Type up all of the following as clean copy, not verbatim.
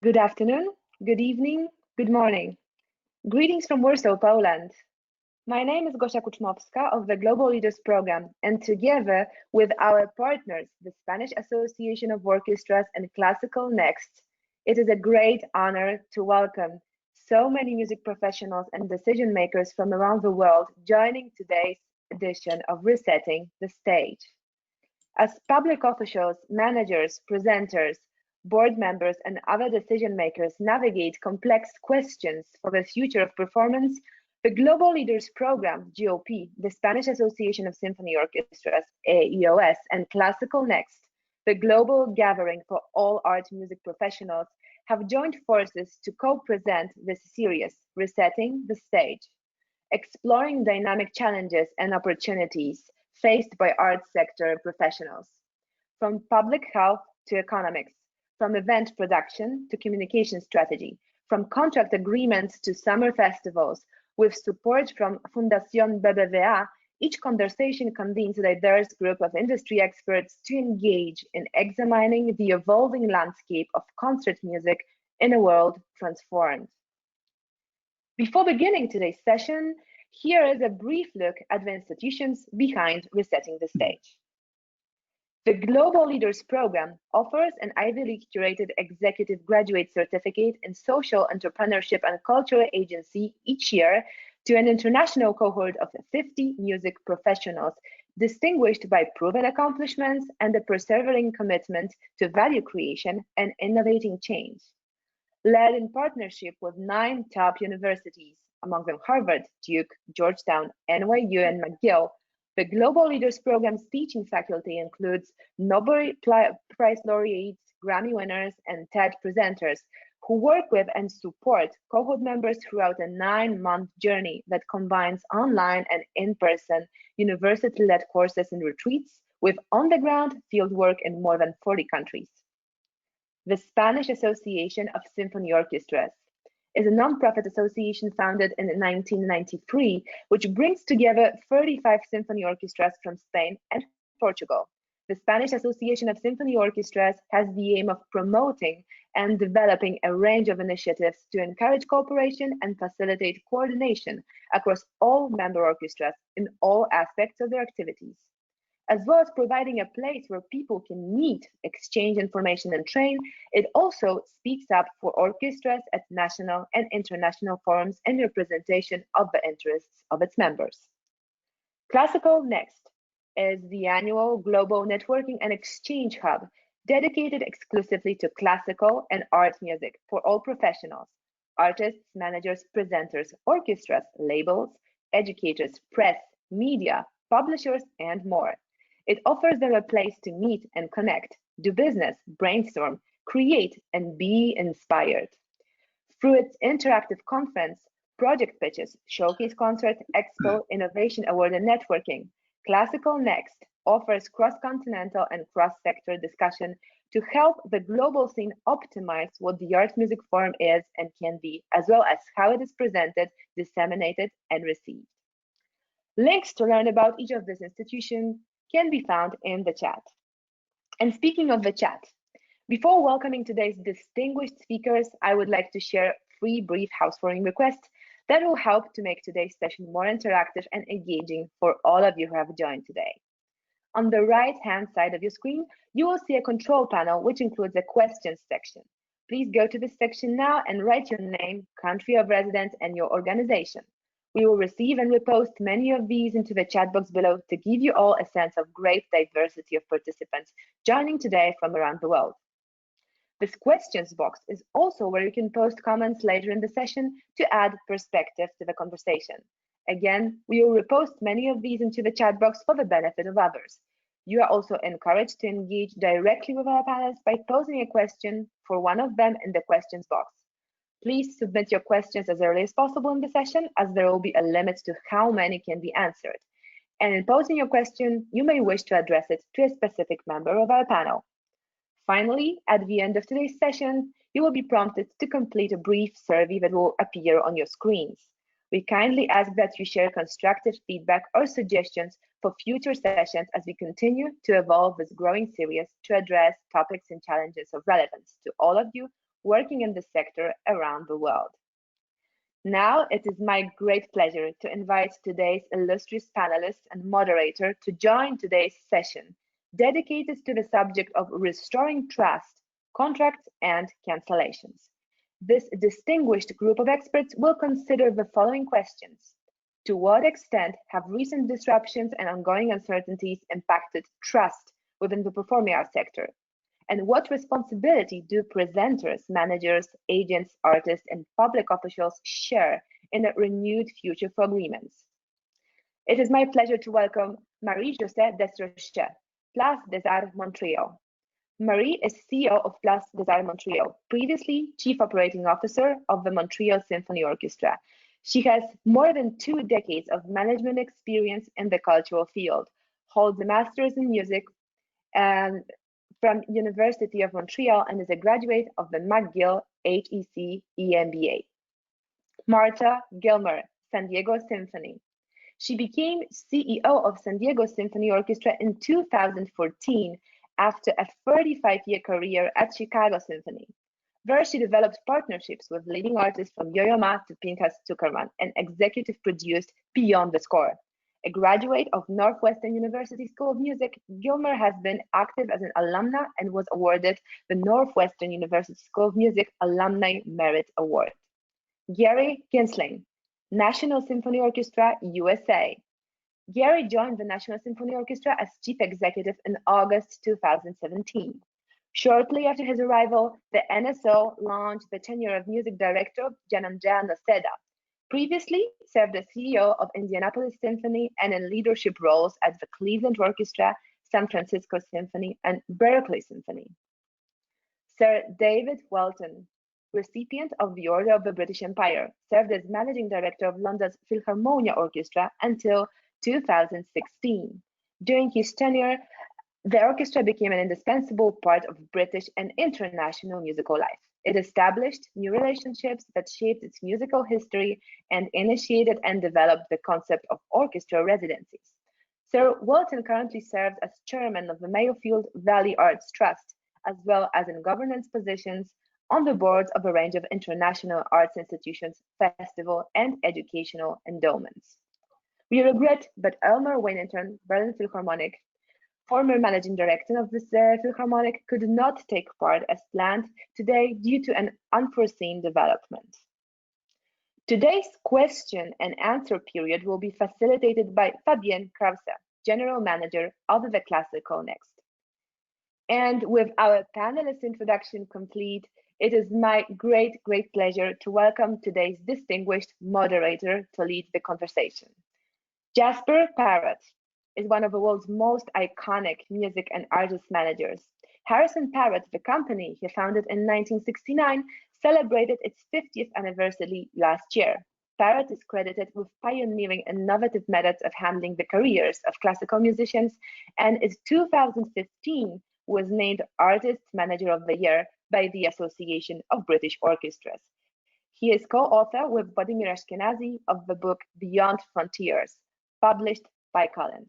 Good afternoon, good evening, good morning. Greetings from Warsaw, Poland. My name is Gosia Kuczmowska of the Global Leaders Program, and together with our partners, the Spanish Association of Orchestras and Classical Next, it is a great honor to welcome so many music professionals and decision makers from around the world joining today's edition of Resetting the Stage. As public officials, managers, presenters, board members, and other decision makers navigate complex questions for the future of performance, the Global Leaders Program, GOP, the Spanish Association of Symphony Orchestras, AEOS, and Classical Next, the global gathering for all art music professionals, have joined forces to co-present this series, Resetting the Stage, exploring dynamic challenges and opportunities faced by arts sector professionals, from public health to economics, from event production to communication strategy, from contract agreements to summer festivals. With support from Fundación BBVA, each conversation convenes a diverse group of industry experts to engage in examining the evolving landscape of concert music in a world transformed. Before beginning today's session, here is a brief look at the institutions behind Resetting the Stage. The Global Leaders Program offers an Ivy League curated executive graduate certificate in social entrepreneurship and cultural agency each year to an international cohort of 50 music professionals, distinguished by proven accomplishments and a persevering commitment to value creation and innovating change. Led in partnership with 9 top universities, among them Harvard, Duke, Georgetown, NYU, and McGill, the Global Leaders Program's teaching faculty includes Nobel Prize laureates, Grammy winners, and TED presenters who work with and support cohort members throughout a 9-month journey that combines online and in-person university-led courses and retreats with on-the-ground fieldwork in more than 40 countries. The Spanish Association of Symphony Orchestras is a non-profit association founded in 1993, which brings together 35 symphony orchestras from Spain and Portugal. The Spanish Association of Symphony Orchestras has the aim of promoting and developing a range of initiatives to encourage cooperation and facilitate coordination across all member orchestras in all aspects of their activities, as well as providing a place where people can meet, exchange information, and train. It also speaks up for orchestras at national and international forums in representation of the interests of its members. Classical Next is the annual global networking and exchange hub dedicated exclusively to classical and art music for all professionals, artists, managers, presenters, orchestras, labels, educators, press, media, publishers, and more. It offers them a place to meet and connect, do business, brainstorm, create, and be inspired. Through its interactive conference, project pitches, showcase concert, expo, innovation award, and networking, Classical Next offers cross-continental and cross-sector discussion to help the global scene optimize what the art music form is and can be, as well as how it is presented, disseminated, and received. Links to learn about each of these institutions can be found in the chat. And speaking of the chat, before welcoming today's distinguished speakers, I would like to share 3 brief housewarming requests that will help to make today's session more interactive and engaging for all of you who have joined today. On the right-hand side of your screen, you will see a control panel, which includes a questions section. Please go to this section now and write your name, country of residence, and your organization. We will receive and repost many of these into the chat box below to give you all a sense of great diversity of participants joining today from around the world. This questions box is also where you can post comments later in the session to add perspective to the conversation. Again, we will repost many of these into the chat box for the benefit of others. You are also encouraged to engage directly with our panelists by posing a question for one of them in the questions box. Please submit your questions as early as possible in the session, as there will be a limit to how many can be answered. And in posing your question, you may wish to address it to a specific member of our panel. Finally, at the end of today's session, you will be prompted to complete a brief survey that will appear on your screens. We kindly ask that you share constructive feedback or suggestions for future sessions as we continue to evolve this growing series to address topics and challenges of relevance to all of you working in the sector around the world. Now, it is my great pleasure to invite today's illustrious panelist and moderator to join today's session, dedicated to the subject of restoring trust, contracts, and cancellations. This distinguished group of experts will consider the following questions. To what extent have recent disruptions and ongoing uncertainties impacted trust within the performing arts sector? And what responsibility do presenters, managers, agents, artists, and public officials share in a renewed future for agreements? It is my pleasure to welcome Marie-Josée Desrochers, Place des Arts Montréal. Marie is CEO of Place des Arts Montréal, previously Chief Operating Officer of the Montreal Symphony Orchestra. She has more than 2 decades of management experience in the cultural field, holds a master's in music from University of Montreal, and is a graduate of the McGill HEC EMBA. Marta Gilmer, San Diego Symphony. She became CEO of San Diego Symphony Orchestra in 2014 after a 35-year career at Chicago Symphony, where she developed partnerships with leading artists from Yo-Yo Ma to Pinchas Zuckerman and executive produced Beyond the Score. A graduate of Northwestern University School of Music, Gilmer has been active as an alumna and was awarded the Northwestern University School of Music Alumni Merit Award. Gary Ginstling, National Symphony Orchestra, USA. Gary joined the National Symphony Orchestra as chief executive in August 2017. Shortly after his arrival, the NSO launched the tenure of music director Gianandrea Noceda. Previously served as CEO of Indianapolis Symphony and in leadership roles at the Cleveland Orchestra, San Francisco Symphony, and Berkeley Symphony. Sir David Whelton, recipient of the Order of the British Empire, served as managing director of London's Philharmonia Orchestra until 2016. During his tenure, the orchestra became an indispensable part of British and international musical life. It established new relationships that shaped its musical history and initiated and developed the concept of orchestra residencies. Sir Whelton currently serves as chairman of the Mayfield Valley Arts Trust, as well as in governance positions on the boards of a range of international arts institutions, festivals, and educational endowments. We regret that Elmar Weingarten, Berlin Philharmonic, former managing director of this Philharmonic, could not take part as planned today due to an unforeseen development. Today's question and answer period will be facilitated by Fabienne Krause, General Manager of the Classical Next. And with our panelist introduction complete, it is my great pleasure to welcome today's distinguished moderator to lead the conversation. Jasper Parrott is one of the world's most iconic music and artist managers. HarrisonParrott, the company he founded in 1969, celebrated its 50th anniversary last year. Parrott is credited with pioneering innovative methods of handling the careers of classical musicians, and in 2015 was named Artist Manager of the Year by the Association of British Orchestras. He is co-author with Vladimir Ashkenazy of the book Beyond Frontiers, published by Collins.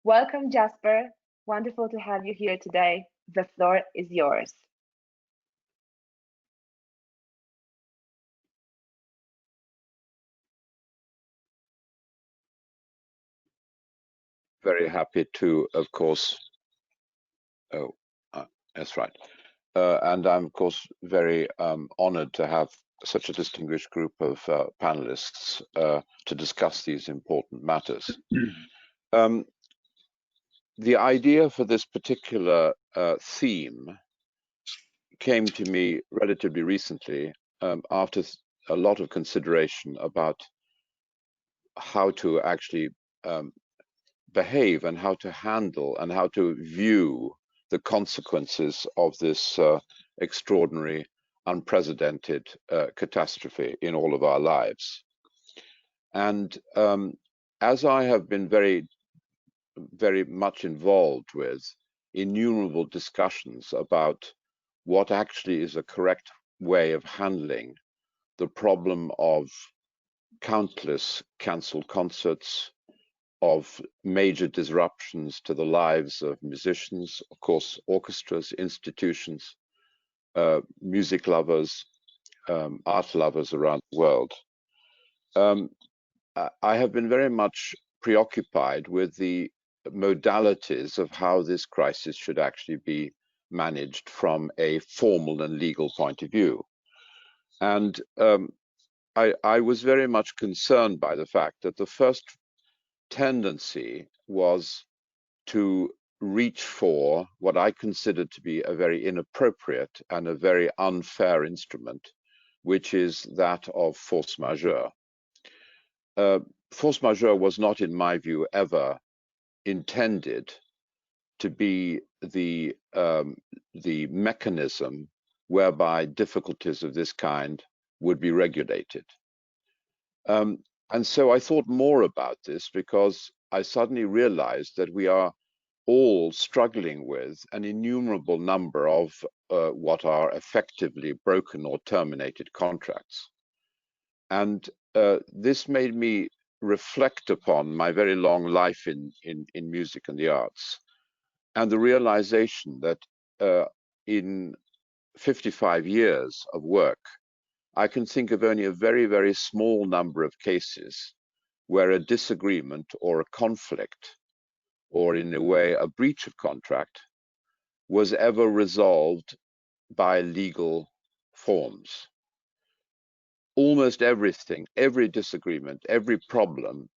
Welcome, Jasper. Wonderful to have you here today. The floor is yours. Very happy to, of course. That's right. And I'm, of course, very honored to have such a distinguished group of panelists to discuss these important matters. The idea for this particular theme came to me relatively recently after a lot of consideration about how to actually behave and how to handle and how to view the consequences of this extraordinary, unprecedented catastrophe in all of our lives. And as I have been very much involved with innumerable discussions about what actually is a correct way of handling the problem of countless cancelled concerts, of major disruptions to the lives of musicians, of course, orchestras, institutions, music lovers, art lovers around the world. I have been very much preoccupied with the modalities of how this crisis should actually be managed from a formal and legal point of view. And I was very much concerned by the fact that the first tendency was to reach for what I considered to be a very inappropriate and a very unfair instrument, which is that of force majeure. Force majeure was not, in my view, ever intended to be the mechanism whereby difficulties of this kind would be regulated. And so I thought more about this because I suddenly realized that we are all struggling with an innumerable number of what are effectively broken or terminated contracts. And this made me reflect upon my very long life in music and the arts, and the realization that in 55 years of work, I can think of only a very, very small number of cases where a disagreement or a conflict, or in a way, a breach of contract, was ever resolved by legal forms. Almost everything, every disagreement, every problem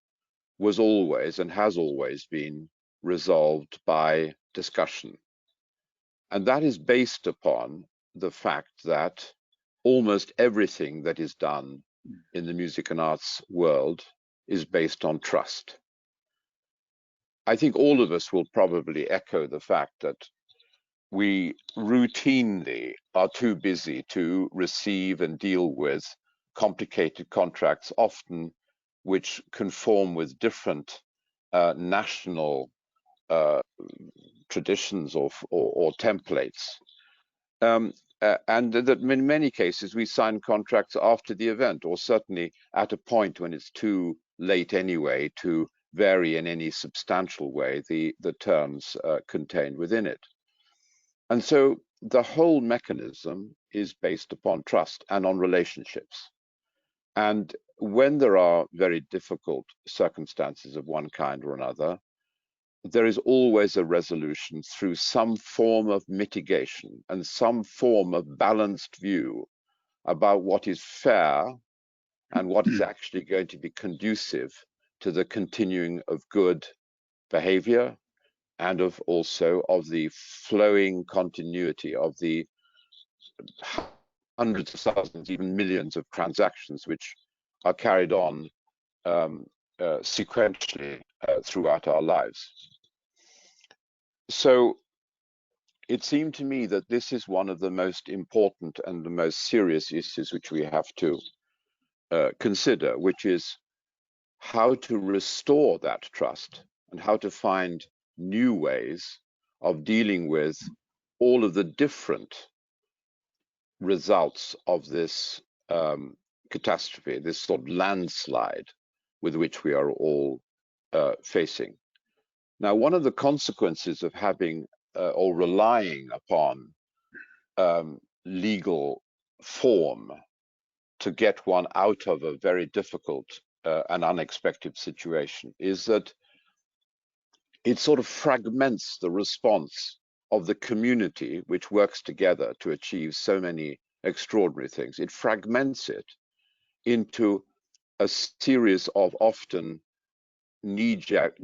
was always and has always been resolved by discussion. And that is based upon the fact that almost everything that is done in the music and arts world is based on trust. I think all of us will probably echo the fact that we routinely are too busy to receive and deal with complicated contracts, often which conform with different national traditions or templates. And that in many cases we sign contracts after the event, or certainly at a point when it's too late anyway to vary in any substantial way the terms contained within it. And so the whole mechanism is based upon trust and on relationships. And when there are very difficult circumstances of one kind or another, there is always a resolution through some form of mitigation and some form of balanced view about what is fair and what is actually going to be conducive to the continuing of good behavior and of also of the flowing continuity of the hundreds of thousands, even millions of transactions which are carried on sequentially throughout our lives. So it seemed to me that this is one of the most important and the most serious issues which we have to consider, which is how to restore that trust and how to find new ways of dealing with all of the different results of this catastrophe, this sort of landslide with which we are all facing. Now, one of the consequences of having or relying upon legal form to get one out of a very difficult and unexpected situation is that it sort of fragments the response of the community which works together to achieve so many extraordinary things. It fragments it into a series of often knee-jerk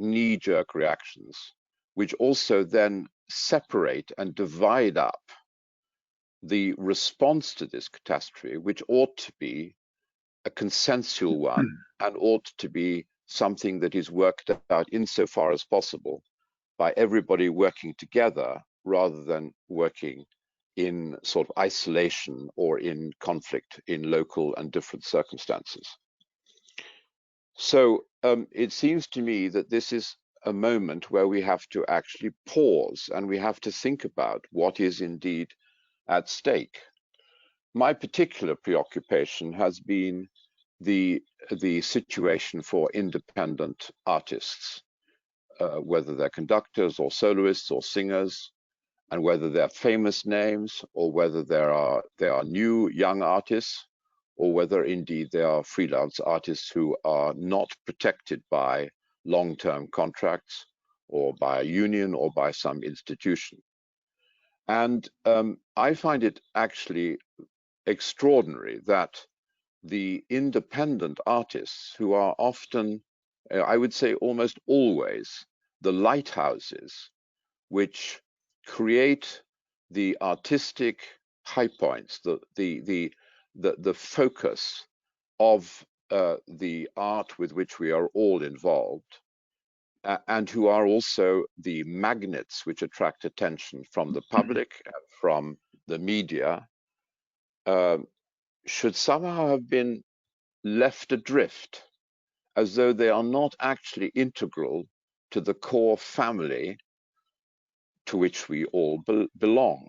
reactions, which also then separate and divide up the response to this catastrophe, which ought to be a consensual one and ought to be something that is worked out insofar as possible by everybody working together rather than working in sort of isolation or in conflict in local and different circumstances. So it seems to me that this is a moment where we have to actually pause and we have to think about what is indeed at stake. My particular preoccupation has been the the situation for independent artists, whether they're conductors or soloists or singers, and whether they're famous names or whether they are new young artists, or whether indeed they are freelance artists who are not protected by long-term contracts or by a union or by some institution. And I find it actually extraordinary that the independent artists, who are often, I would say almost always, the lighthouses which create the artistic high points, the focus of the art with which we are all involved, and who are also the magnets which attract attention from the public and from the media, should somehow have been left adrift, as though they are not actually integral to the core family to which we all belong.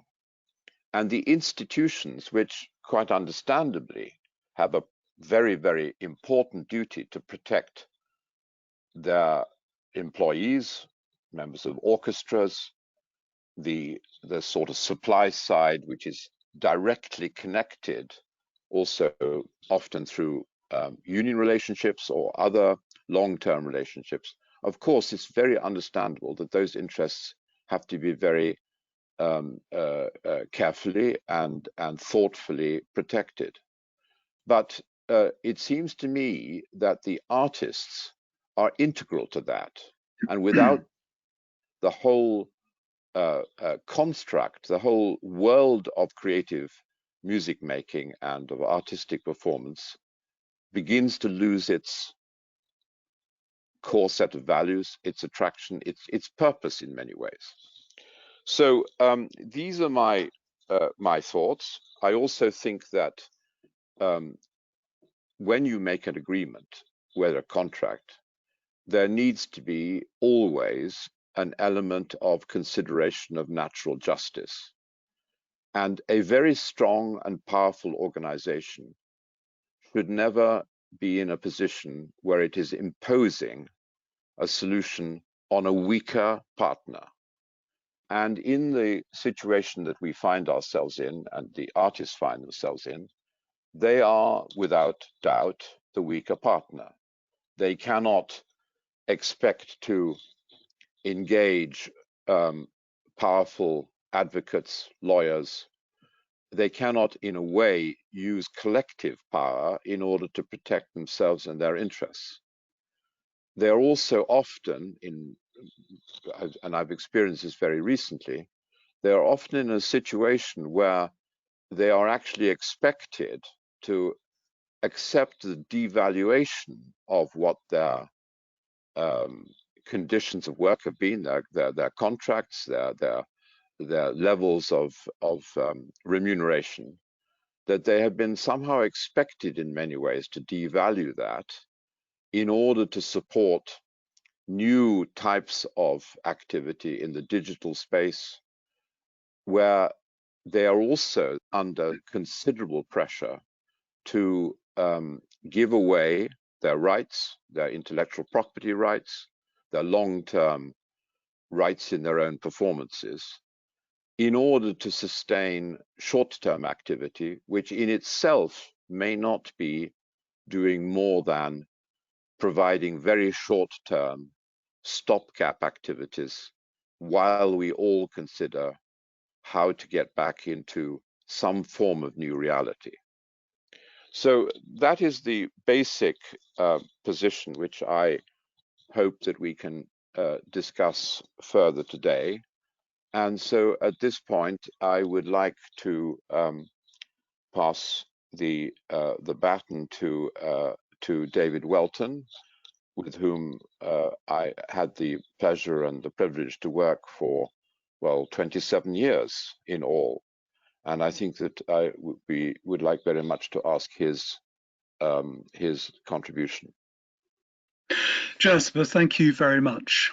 And the institutions, which quite understandably have a very, very important duty to protect their employees, members of orchestras, the sort of supply side, which is directly connected, also often through union relationships or other long-term relationships. Of course, it's very understandable that those interests have to be very carefully and thoughtfully protected. But it seems to me that the artists are integral to that, and without the whole construct, the whole world of creative music making and of artistic performance begins to lose its core set of values, its attraction, its purpose in many ways. So these are my thoughts. I also think that when you make an agreement, whether a contract, there needs to be always an element of consideration of natural justice. And a very strong and powerful organization should never be in a position where it is imposing a solution on a weaker partner. And in the situation that we find ourselves in, and the artists find themselves in, they are without doubt the weaker partner. They cannot expect to engage powerful advocates, lawyers. They cannot, in a way, use collective power in order to protect themselves and their interests. They are also often and I've experienced this very recently, they are often in a situation where they are actually expected to accept the devaluation of what their conditions of work have been, their contracts, their levels of remuneration, that they have been somehow expected in many ways to devalue that in order to support new types of activity in the digital space, where they are also under considerable pressure to give away their rights, their intellectual property rights, their long-term rights in their own performances, in order to sustain short-term activity, which in itself may not be doing more than providing very short-term stopgap activities while we all consider how to get back into some form of new reality. So that is the basic position which I hope that we can discuss further today. And so at this point, I would like to pass the baton to David Whelton, with whom I had the pleasure and the privilege to work for, well, 27 years in all. And I think that we would like very much to ask his contribution. Jasper, thank you very much.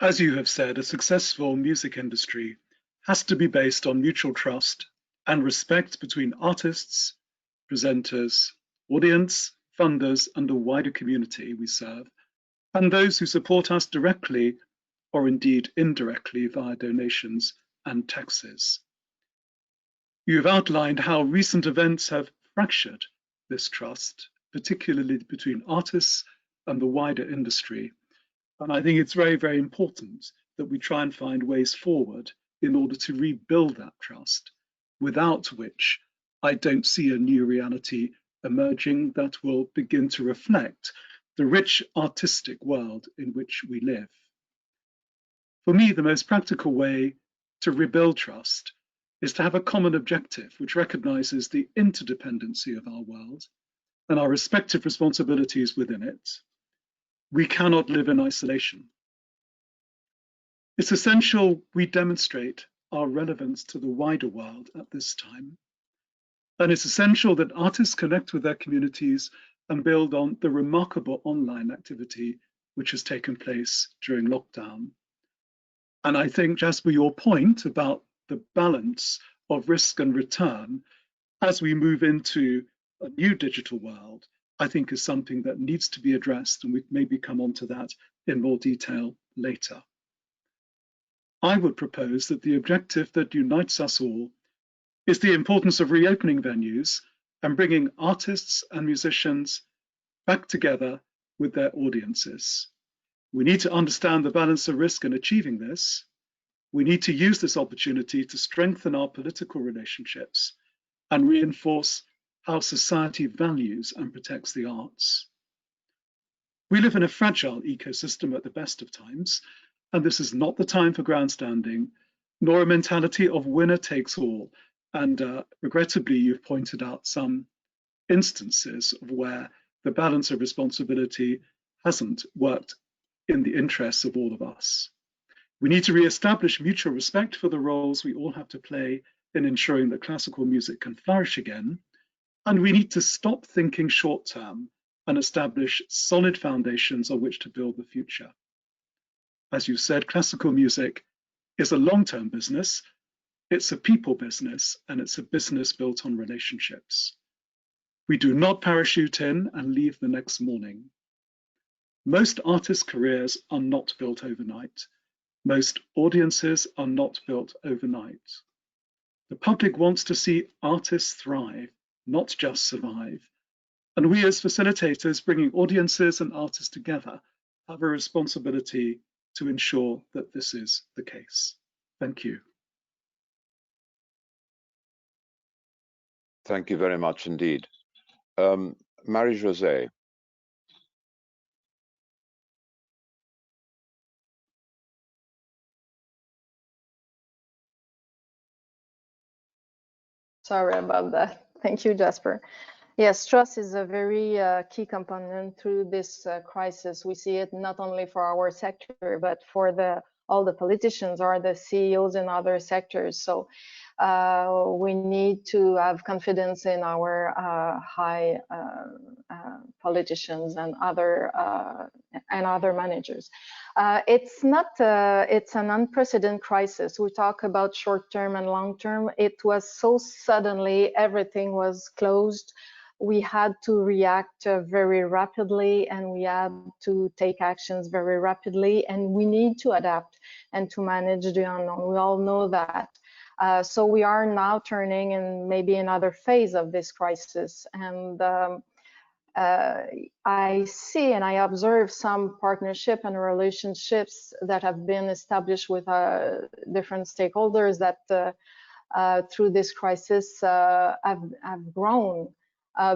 As you have said, a successful music industry has to be based on mutual trust and respect between artists, presenters, audience, funders, and the wider community we serve, and those who support us directly or indeed indirectly via donations and taxes. You have outlined how recent events have fractured this trust, particularly between artists and the wider industry. And I think it's very, very important that we try and find ways forward in order to rebuild that trust, without which I don't see a new reality emerging that will begin to reflect the rich artistic world in which we live. For me, the most practical way to rebuild trust is to have a common objective which recognizes the interdependency of our world and our respective responsibilities within it. We cannot live in isolation. It's essential we demonstrate our relevance to the wider world at this time. And it's essential that artists connect with their communities and build on the remarkable online activity which has taken place during lockdown. And I think, Jasper, your point about the balance of risk and return as we move into a new digital world, I think is something that needs to be addressed, and we maybe come on to that in more detail later. I would propose that the objective that unites us all is the importance of reopening venues and bringing artists and musicians back together with their audiences. We need to understand the balance of risk in achieving this. We need to use this opportunity to strengthen our political relationships and reinforce how society values and protects the arts. We live in a fragile ecosystem at the best of times, and this is not the time for grandstanding, nor a mentality of winner takes all. And regrettably, you've pointed out some instances of where the balance of responsibility hasn't worked in the interests of all of us. We need to re-establish mutual respect for the roles we all have to play in ensuring that classical music can flourish again. And we need to stop thinking short-term and establish solid foundations on which to build the future. As you said, classical music is a long-term business. It's a people business, and it's a business built on relationships. We do not parachute in and leave the next morning. Most artists' careers are not built overnight. Most audiences are not built overnight. The public wants to see artists thrive, not just survive. And we as facilitators bringing audiences and artists together have a responsibility to ensure that this is the case. Thank you. Thank you very much indeed. Marie-Josée. Sorry about that. Thank you, Jasper. Yes, trust is a very key component through this crisis. We see it not only for our sector, but for all the politicians or the CEOs in other sectors. So we need to have confidence in our high politicians and other managers. It's an unprecedented crisis. We talk about short-term and long-term. It was so suddenly, everything was closed. We had to react very rapidly, and we had to take actions very rapidly, and we need to adapt and to manage the unknown. We all know that. So we are now turning in maybe another phase of this crisis. And I see and I observe some partnership and relationships that have been established with different stakeholders that through this crisis have grown.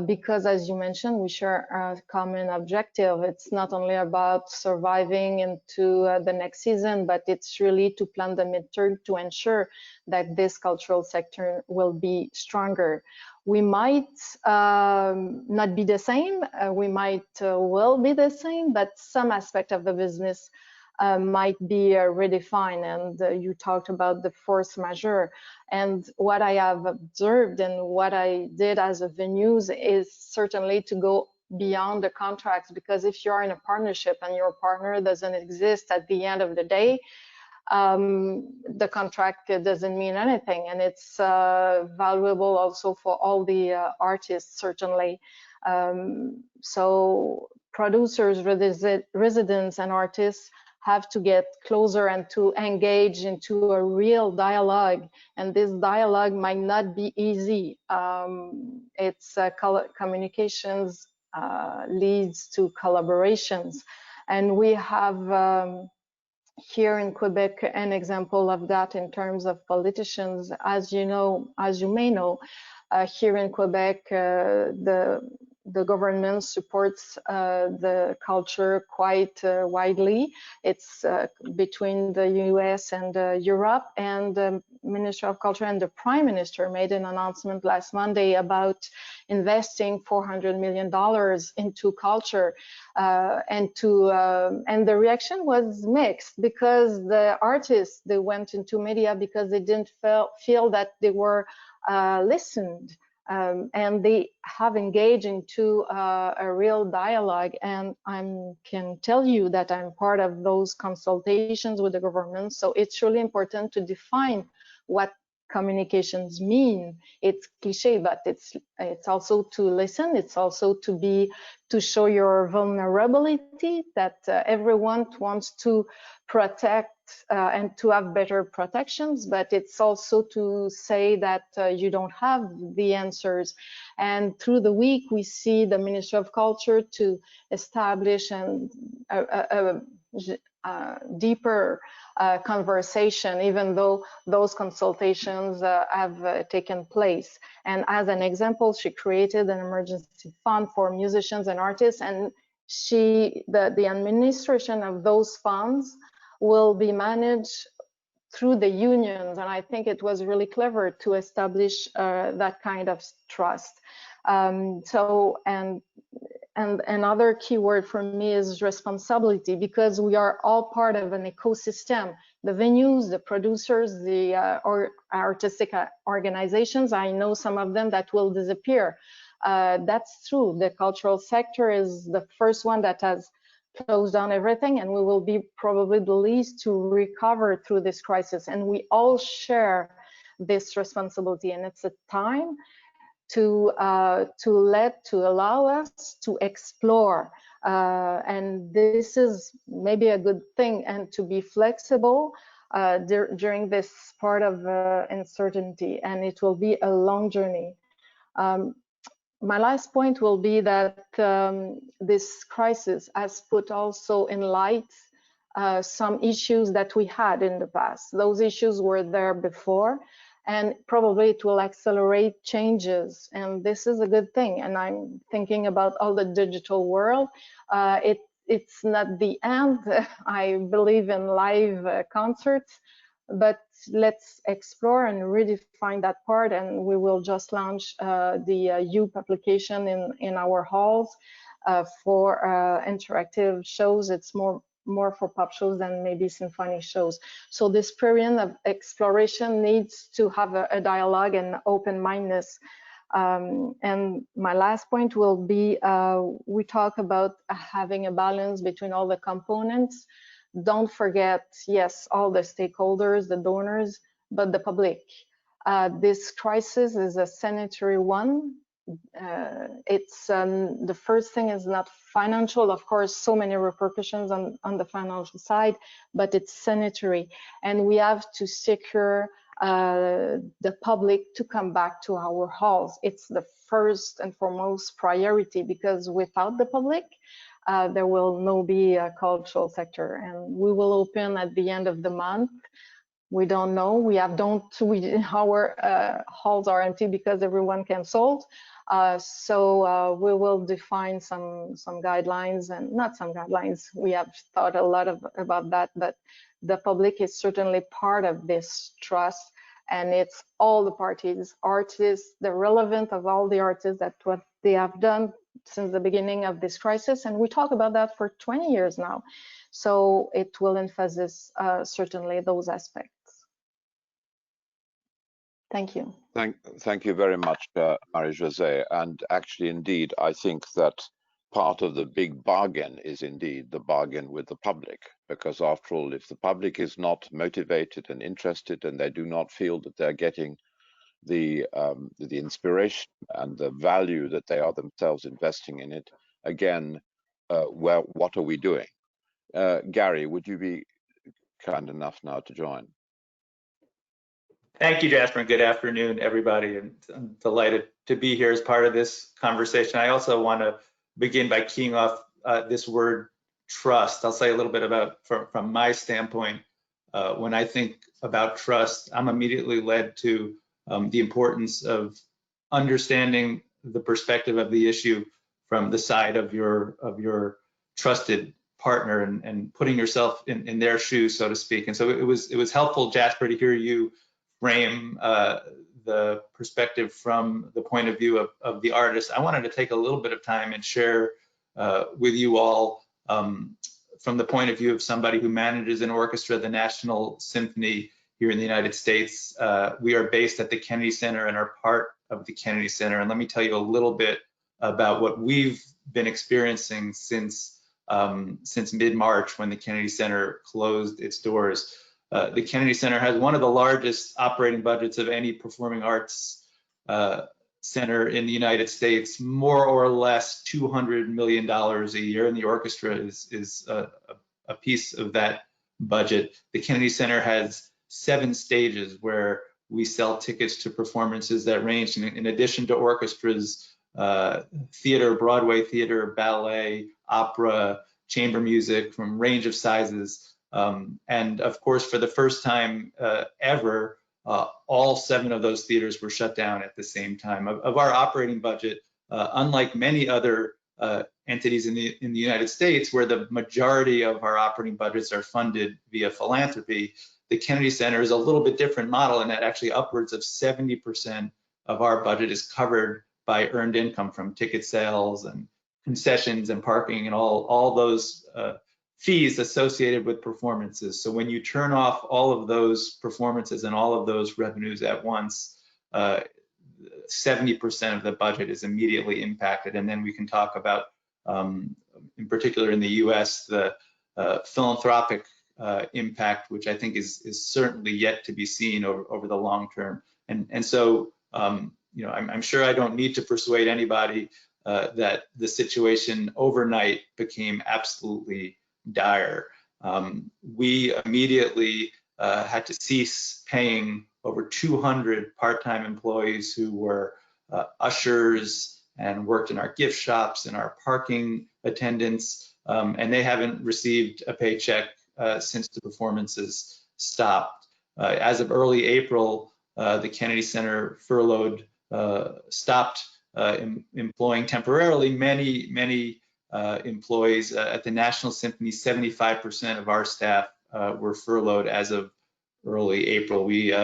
Because, as you mentioned, we share a common objective. It's not only about surviving into the next season, but it's really to plan the midterm to ensure that this cultural sector will be stronger. We might not be the same, we might will be the same, but some aspect of the business might be redefined. And you talked about the force majeure. And what I have observed and what I did as a venues is certainly to go beyond the contracts, because if you're in a partnership and your partner doesn't exist at the end of the day, the contract doesn't mean anything. And it's valuable also for all the artists, certainly. So producers, residents, and artists have to get closer and to engage into a real dialogue. And this dialogue might not be easy. It's communications leads to collaborations. And we have here in Quebec an example of that in terms of politicians. As you know, as you may know, here in Quebec, the government supports the culture quite widely. It's between the US and Europe, and the Minister of Culture and the Prime Minister made an announcement last Monday about investing $400 million into culture, and the reaction was mixed, because the artists, they went into media because they didn't feel that they were listened. And they have engaged into a real dialogue. And I can tell you that I'm part of those consultations with the government. So it's really important to define what communications mean. It's cliche, but it's also to listen. It's also to show your vulnerability, that everyone wants to protect and to have better protections, but it's also to say that you don't have the answers. And through the week, we see the Ministry of Culture to establish a deeper conversation, even though those consultations have taken place. And as an example, she created an emergency fund for musicians and artists, and the administration of those funds will be managed through the unions. And I think it was really clever to establish that kind of trust. And another key word for me is responsibility, because we are all part of an ecosystem. The venues, the producers, the artistic organizations, I know some of them that will disappear. That's true. The cultural sector is the first one that has closed down everything, and we will be probably the least to recover through this crisis. And we all share this responsibility, and it's a time to allow us to explore, and this is maybe a good thing, and to be flexible during this part of uncertainty, and it will be a long journey. My last point will be that this crisis has put also in light some issues that we had in the past. Those issues were there before, and probably it will accelerate changes, and this is a good thing. And I'm thinking about all the digital world. It's not the end. I believe in live concerts, but let's explore and redefine that part. And we will just launch the youth application in our halls for interactive shows. It's more for pop shows than maybe symphony shows. So this period of exploration needs to have a dialogue and open-mindedness. And my last point will be, we talk about having a balance between all the components. Don't forget, yes, all the stakeholders, the donors, but the public. This crisis is a sanitary one. It's the first thing is not financial, of course, so many repercussions on the financial side, but it's sanitary, and we have to secure the public to come back to our halls. It's the first and foremost priority, because without the public, there will no be a cultural sector. And we will open at the end of the month. We don't know. Our halls are empty because everyone canceled. So we will define some guidelines, and not some guidelines. We have thought a lot about that, but the public is certainly part of this trust, and it's all the parties, artists, the relevant of all the artists, that what they have done since the beginning of this crisis, and we talk about that for 20 years now. So it will emphasize certainly those aspects. Thank you. Thank you very much, Marie-Josée. And actually, indeed, I think that part of the big bargain is indeed the bargain with the public, because after all, if the public is not motivated and interested, and they do not feel that they're getting the inspiration and the value that they are themselves investing in it. Again, well, what are we doing? Gary, would you be kind enough now to join? Thank you, Jasper, and good afternoon, everybody. And I'm delighted to be here as part of this conversation. I also want to begin by keying off this word trust. I'll say a little bit about, from my standpoint, when I think about trust, I'm immediately led to the importance of understanding the perspective of the issue from the side of your trusted partner and putting yourself in their shoes, so to speak. And so it was helpful, Jasper, to hear you frame the perspective from the point of view of the artist. I wanted to take a little bit of time and share with you all from the point of view of somebody who manages an orchestra, the National Symphony here in the United States. We are based at the Kennedy Center and are part of the Kennedy Center. And let me tell you a little bit about what we've been experiencing since mid-March, when the Kennedy Center closed its doors. The Kennedy Center has one of the largest operating budgets of any performing arts center in the United States, more or less $200 million a year, and the orchestra is a piece of that budget. The Kennedy Center has 7 stages where we sell tickets to performances that range, in addition to orchestras, theater, Broadway theater, ballet, opera, chamber music from range of sizes. And of course, for the first time ever, all 7 of those theaters were shut down at the same time. Of our operating budget, unlike many other entities in the United States, where the majority of our operating budgets are funded via philanthropy, the Kennedy Center is a little bit different model in that actually upwards of 70% of our budget is covered by earned income from ticket sales and concessions and parking and all those fees associated with performances. So when you turn off all of those performances and all of those revenues at once, 70% of the budget is immediately impacted. And then we can talk about, in particular in the US, the philanthropic impact, which I think is certainly yet to be seen over the long term. And so, you know, I'm sure I don't need to persuade anybody that the situation overnight became absolutely dire. We immediately had to cease paying over 200 part-time employees who were ushers and worked in our gift shops and our parking attendants, and they haven't received a paycheck since the performances stopped. As of early April, the Kennedy Center stopped employing temporarily many employees. At the National Symphony, 75% of our staff were furloughed as of early April. We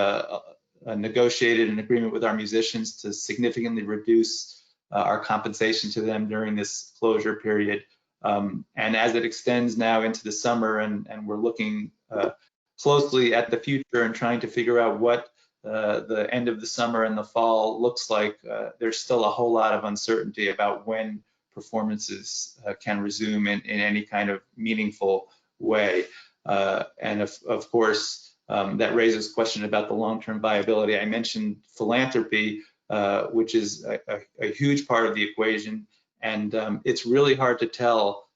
negotiated an agreement with our musicians to significantly reduce our compensation to them during this closure period. And as it extends now into the summer, and we're looking closely at the future and trying to figure out what the end of the summer and the fall looks like, there's still a whole lot of uncertainty about when performances can resume in any kind of meaningful way. And of course, that raises question about the long-term viability. I mentioned philanthropy, which is a huge part of the equation. And it's really hard to tell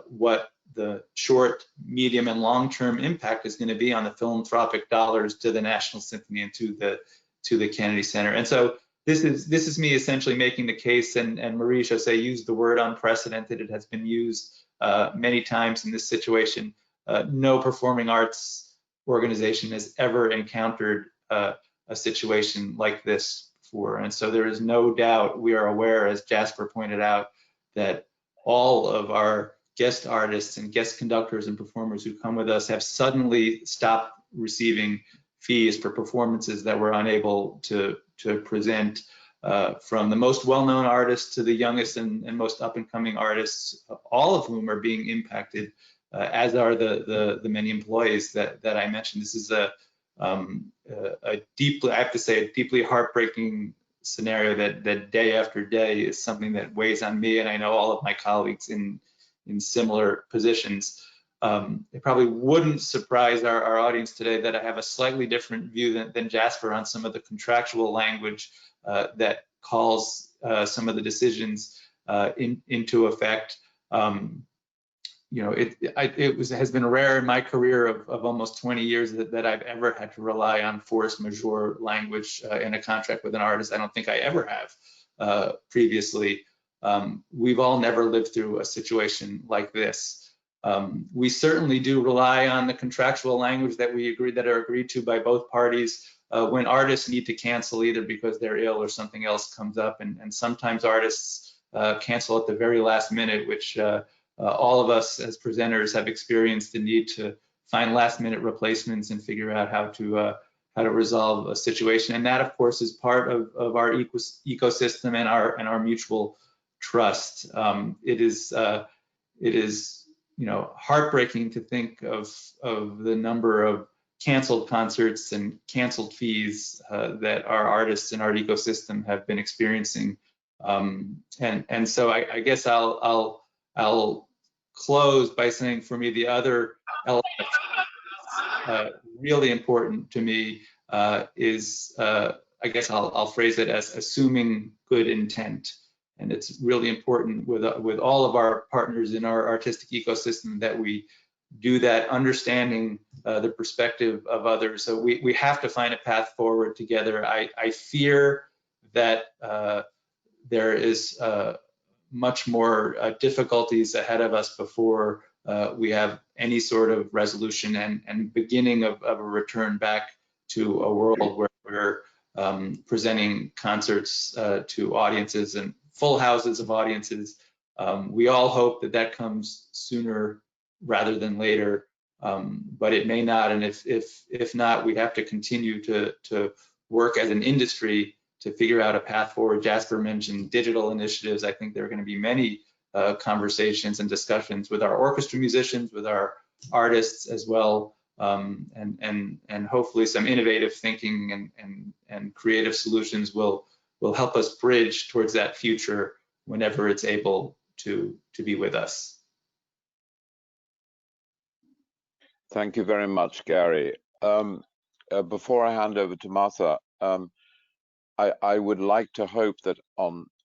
what the short, medium, and long-term impact is going to be on the philanthropic dollars to the National Symphony and to the Kennedy Center. And so this is me essentially making the case, and Marie-Josée used the word unprecedented. It has been used many times in this situation. No performing arts organization has ever encountered a situation like this before. And so there is no doubt, we are aware, as Jasper pointed out, that all of our guest artists and guest conductors and performers who come with us have suddenly stopped receiving fees for performances that we're unable to present, from the most well-known artists to the youngest and most up-and-coming artists, all of whom are being impacted, as are the many employees that I mentioned. This is a deeply, I have to say, a deeply heartbreaking scenario that day after day is something that weighs on me, and I know all of my colleagues in similar positions. It probably wouldn't surprise our audience today that I have a slightly different view than Jasper on some of the contractual language that calls some of the decisions into effect. It has been rare in my career of almost 20 years that I've ever had to rely on force majeure language in a contract with an artist. I don't think I ever have previously. We've all never lived through a situation like this. We certainly do rely on the contractual language that are agreed to by both parties when artists need to cancel either because they're ill or something else comes up, and sometimes artists cancel at the very last minute, which all of us as presenters have experienced the need to find last-minute replacements and figure out how to resolve a situation. And that, of course, is part of our ecosystem and our mutual trust. It is heartbreaking to think of the number of canceled concerts and canceled fees that our artists and our ecosystem have been experiencing. And so I guess I'll close by saying, for me, the other element really important to me is, I guess I'll phrase it as assuming good intent. And it's really important with all of our partners in our artistic ecosystem that we do that, understanding the perspective of others. So we have to find a path forward together. I fear that there is much more difficulties ahead of us before we have any sort of resolution and beginning of a return back to a world where we're presenting concerts to audiences and full houses of audiences. We all hope that comes sooner rather than later, but it may not. And if not, we have to continue to work as an industry to figure out a path forward. Jasper mentioned digital initiatives. I think there are going to be many conversations and discussions with our orchestra musicians, with our artists as well, and hopefully some innovative thinking and creative solutions will help us bridge towards that future whenever it's able to be with us. Thank you very much, Gary. Before I hand over to Martha, I would like to hope that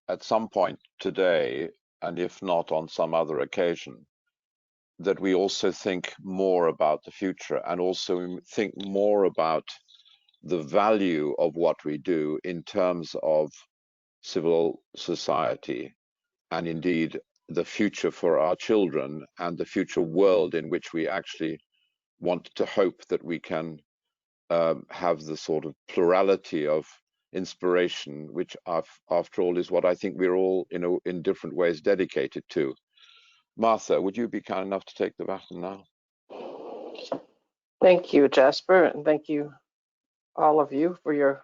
at some point today, and if not on some other occasion, that we also think more about the future and also think more about the value of what we do in terms of civil society and indeed the future for our children and the future world in which we actually want to hope that we can have the sort of plurality of inspiration, which after all is what I think we're all in different ways dedicated to. Martha, would you be kind enough to take the baton now? Thank you, Jasper, and thank you all of you for your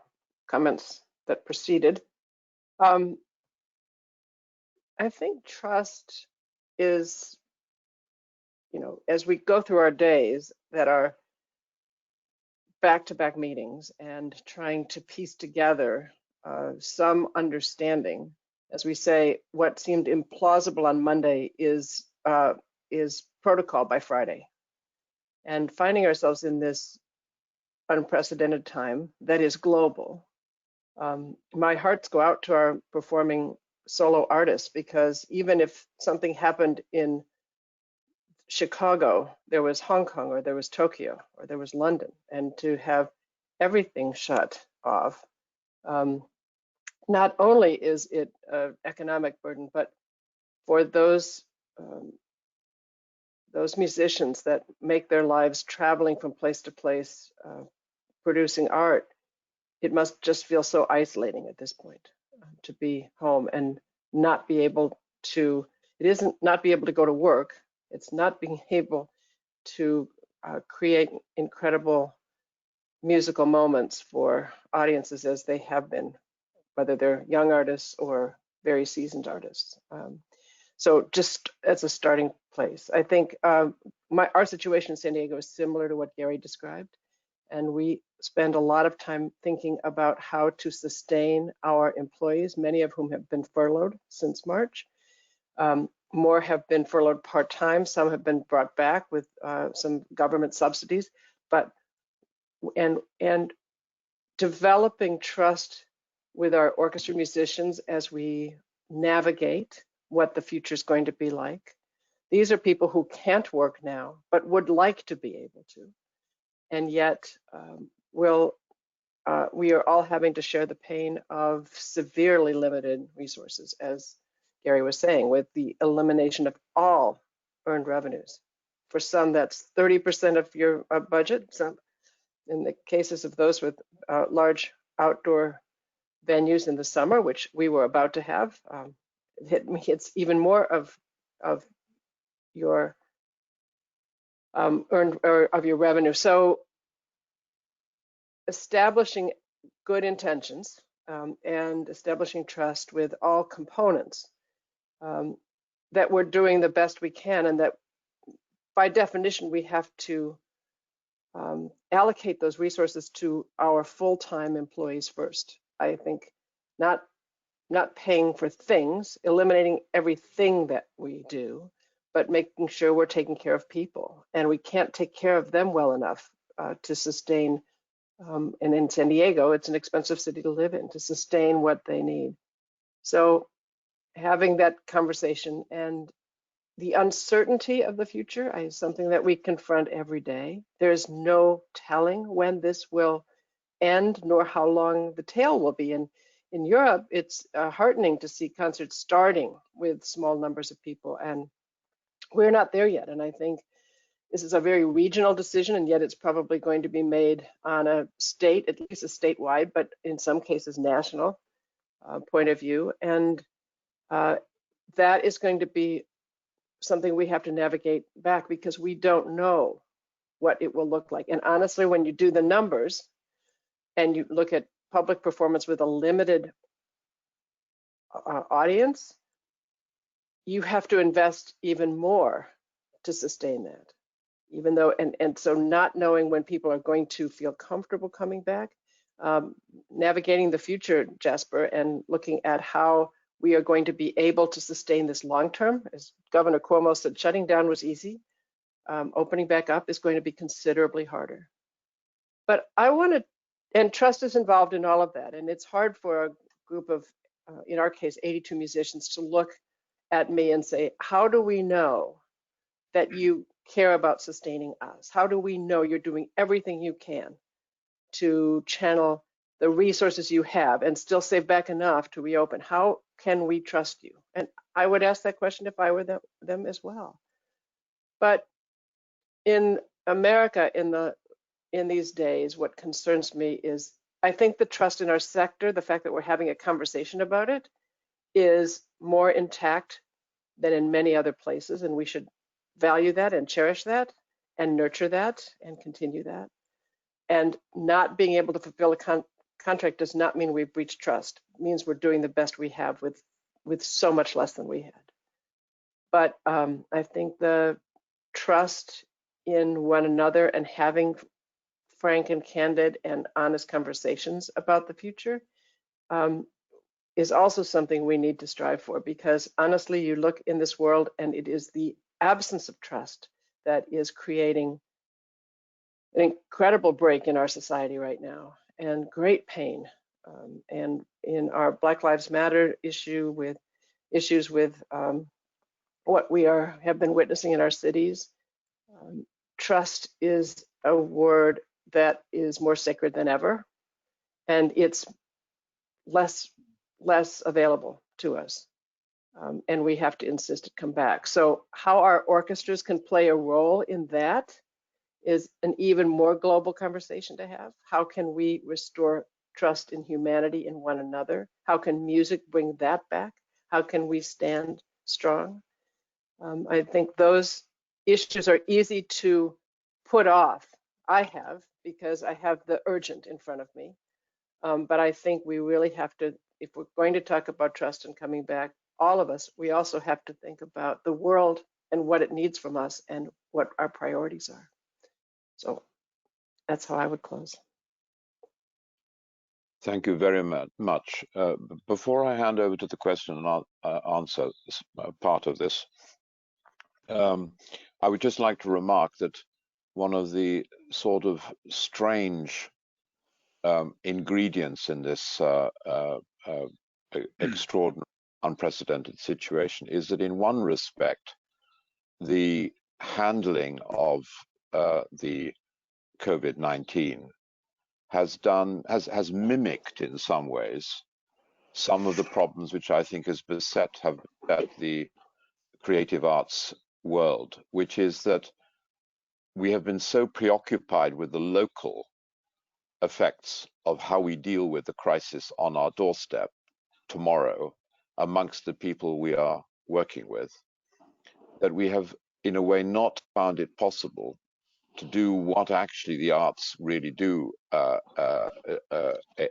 comments that preceded. I think trust is, as we go through our days that are back-to-back meetings and trying to piece together some understanding, as we say, what seemed implausible on Monday is protocol by Friday, and finding ourselves in this unprecedented time that is global. My hearts go out to our performing solo artists, because even if something happened in Chicago, there was Hong Kong, or there was Tokyo, or there was London, and to have everything shut off, not only is it an economic burden, but for those musicians that make their lives traveling from place to place, producing art, it must just feel so isolating at this point to be home and not be able to, it isn't not be able to go to work, it's not being able to create incredible musical moments for audiences as they have been, whether they're young artists or very seasoned artists. So just as a starting place, I think our situation in San Diego is similar to what Gary described. And we spend a lot of time thinking about how to sustain our employees, many of whom have been furloughed since March. more have been furloughed part-time. Some have been brought back with some government subsidies, but and developing trust with our orchestra musicians as we navigate what the future is going to be like. These are people who can't work now, but would like to be able to. And yet we are all having to share the pain of severely limited resources, as Gary was saying, with the elimination of all earned revenues. For some, that's 30% of your budget. Some, in the cases of those with large outdoor venues in the summer, which we were about to have, it's even more of your earned or of your revenue. So establishing good intentions and establishing trust with all components, that we're doing the best we can, and that by definition we have to allocate those resources to our full-time employees first. I think not paying for things, eliminating everything that we do, but making sure we're taking care of people, and we can't take care of them well enough to sustain. And in San Diego, it's an expensive city to live in, to sustain what they need. So having that conversation, and the uncertainty of the future is something that we confront every day. There's no telling when this will end, nor how long the tail will be. And in Europe, it's heartening to see concerts starting with small numbers of people, and we're not there yet. And I think this is a very regional decision, and yet it's probably going to be made on a state, at least a statewide, but in some cases national point of view. And that is going to be something we have to navigate back, because we don't know what it will look like. And honestly, when you do the numbers and you look at public performance with a limited audience, you have to invest even more to sustain that. Even though, and so not knowing when people are going to feel comfortable coming back, navigating the future, Jasper, and looking at how we are going to be able to sustain this long term. As Governor Cuomo said, shutting down was easy. Opening back up is going to be considerably harder. But I want to, and trust is involved in all of that. And it's hard for a group of, in our case, 82 musicians to look at me and say, how do we know that you care about sustaining us? How do we know you're doing everything you can to channel the resources you have and still save back enough to reopen? How can we trust you? And I would ask that question if I were them as well. But in America, in these days, what concerns me is, I think the trust in our sector, the fact that we're having a conversation about it, is more intact than in many other places, and we should value that and cherish that and nurture that and continue that. And not being able to fulfill a contract does not mean we've breached trust. It means we're doing the best we have with so much less than we had. But I think the trust in one another and having frank and candid and honest conversations about the future is also something we need to strive for, because honestly, you look in this world and it is the absence of trust that is creating an incredible break in our society right now, and great pain. And in our Black Lives Matter issue, with issues with what we have been witnessing in our cities, trust is a word that is more sacred than ever, and it's less available to us. And we have to insist it come back. So how our orchestras can play a role in that is an even more global conversation to have. How can we restore trust in humanity in one another? How can music bring that back? How can we stand strong? I think those issues are easy to put off. I have, because I have the urgent in front of me. But I think we really have to, if we're going to talk about trust and coming back, all of us, we also have to think about the world and what it needs from us and what our priorities are. So that's how I would close. Thank you very much. Before I hand over to the question and answer part of this, I would just like to remark that one of the sort of strange ingredients in this extraordinary, unprecedented situation is that in one respect, the handling of the COVID-19 has mimicked in some ways some of the problems which I think have beset the creative arts world, which is that we have been so preoccupied with the local effects of how we deal with the crisis on our doorstep tomorrow amongst the people we are working with, that we have in a way not found it possible to do what actually the arts really do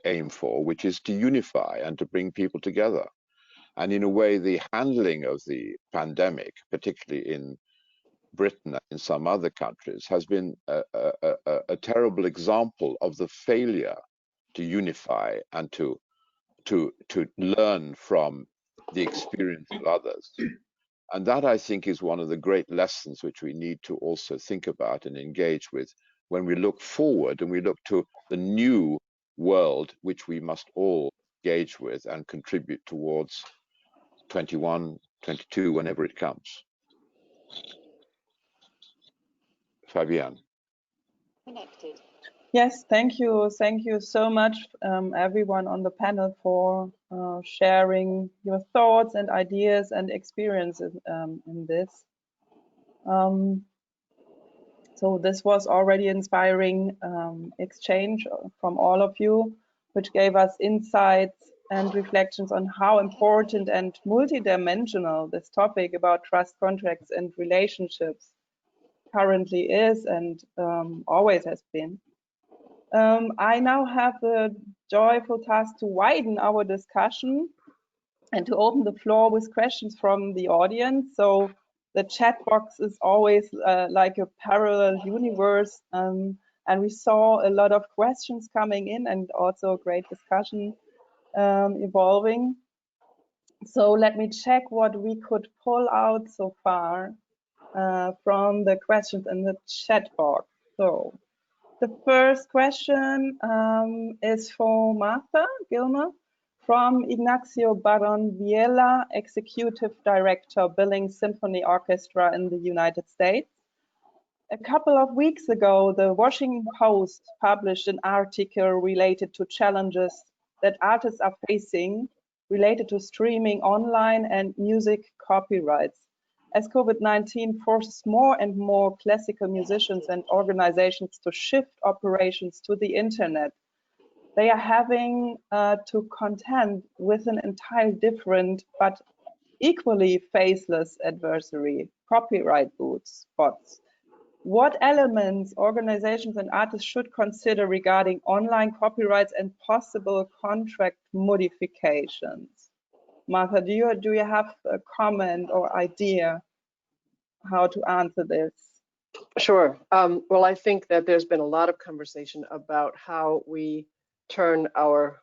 aim for, which is to unify and to bring people together. And in a way, the handling of the pandemic, particularly in Britain and in some other countries, has been a terrible example of the failure to unify and to learn from the experience of others. And that, I think, is one of the great lessons which we need to also think about and engage with when we look forward and we look to the new world which we must all engage with and contribute towards 21, 22, whenever it comes. Fabienne. Connected. Yes, thank you. Thank you so much, everyone on the panel, for sharing your thoughts and ideas and experiences in this. So this was already inspiring exchange from all of you, which gave us insights and reflections on how important and multidimensional this topic about trust contracts and relationships currently is and always has been. I now have the joyful task to widen our discussion and to open the floor with questions from the audience. So the chat box is always like a parallel universe, and we saw a lot of questions coming in and also great discussion evolving. So let me check what we could pull out so far from the questions in the chat box. So the first question is for Martha Gilmer from Ignacio Baron Viela, Executive Director, Billing Symphony Orchestra in the United States. A couple of weeks ago, the Washington Post published an article related to challenges that artists are facing related to streaming online and music copyrights. As COVID-19 forces more and more classical musicians and organizations to shift operations to the internet, they are having to contend with an entirely different but equally faceless adversary, copyright bots. What elements organizations and artists should consider regarding online copyrights and possible contract modifications? Martha, do you have a comment or idea how to answer this? Sure. Well, I think that there's been a lot of conversation about how we turn our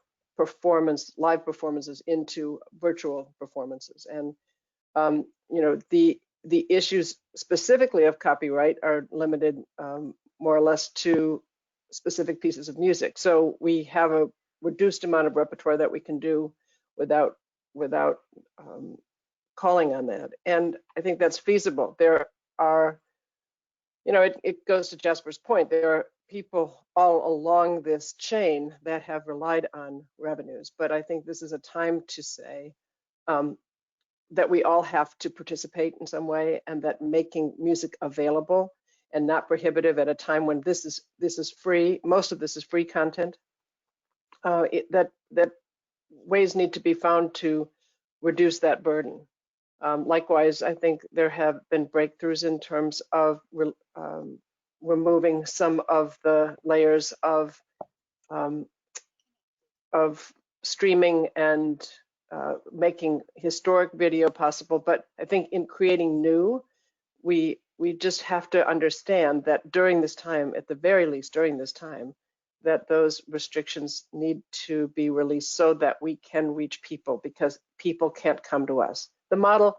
live performances into virtual performances. And, you know, the issues specifically of copyright are limited more or less to specific pieces of music. So we have a reduced amount of repertoire that we can do without calling on that. And I think that's feasible. There are, you know, it goes to Jasper's point, there are people all along this chain that have relied on revenues. But I think this is a time to say that we all have to participate in some way, and that making music available and not prohibitive at a time when this is free, most of this is free content, that ways need to be found to reduce that burden. Likewise, I think there have been breakthroughs in terms of removing some of the layers of streaming and making historic video possible. But I think in creating new, we just have to understand that during this time, at the very least during this time, that those restrictions need to be released so that we can reach people, because people can't come to us. The model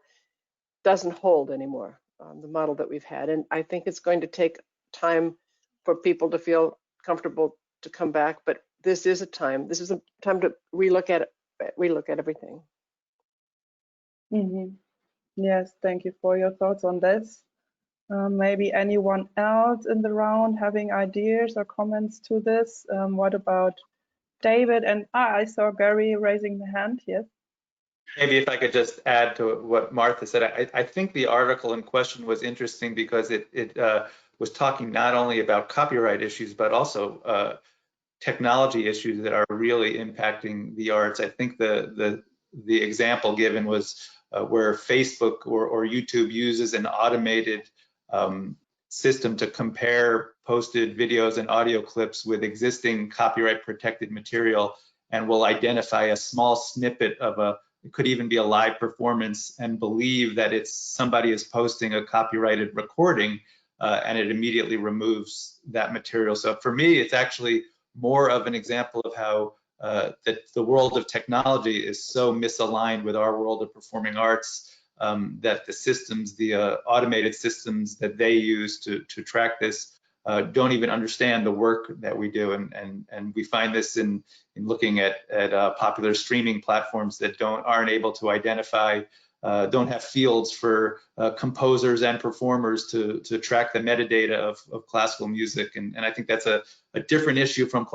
doesn't hold anymore, the model that we've had. And I think it's going to take time for people to feel comfortable to come back, but this is a time to relook at everything. Mm-hmm. Yes, thank you for your thoughts on this. Maybe anyone else in the round having ideas or comments to this? What about David? And I saw Gary raising the hand. Yes. Maybe if I could just add to what Martha said, I think the article in question was interesting because it was talking not only about copyright issues, but also technology issues that are really impacting the arts. I think the example given was where Facebook or YouTube uses an automated system to compare posted videos and audio clips with existing copyright protected material, and will identify a small snippet of it could even be a live performance, and believe that it's somebody is posting a copyrighted recording, and it immediately removes that material. So for me, it's actually more of an example of how that the world of technology is so misaligned with our world of performing arts, that the systems, the automated systems that they use to track this, don't even understand the work that we do. And we find this in looking at popular streaming platforms that aren't able to identify, don't have fields for composers and performers to track the metadata of classical music. And I think that's a different issue from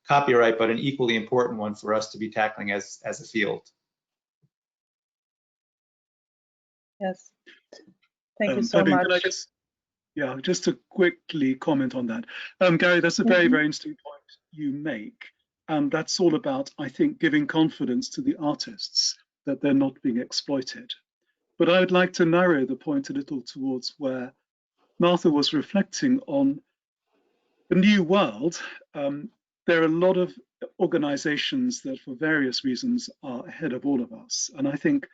copyright, but an equally important one for us to be tackling as a field. Yes. Thank you so much. Just to quickly comment on that. Gary, that's a very, very interesting point you make. And that's all about, I think, giving confidence to the artists that they're not being exploited. But I would like to narrow the point a little towards where Martha was reflecting on the new world. There are a lot of organizations that for various reasons are ahead of all of us. And I think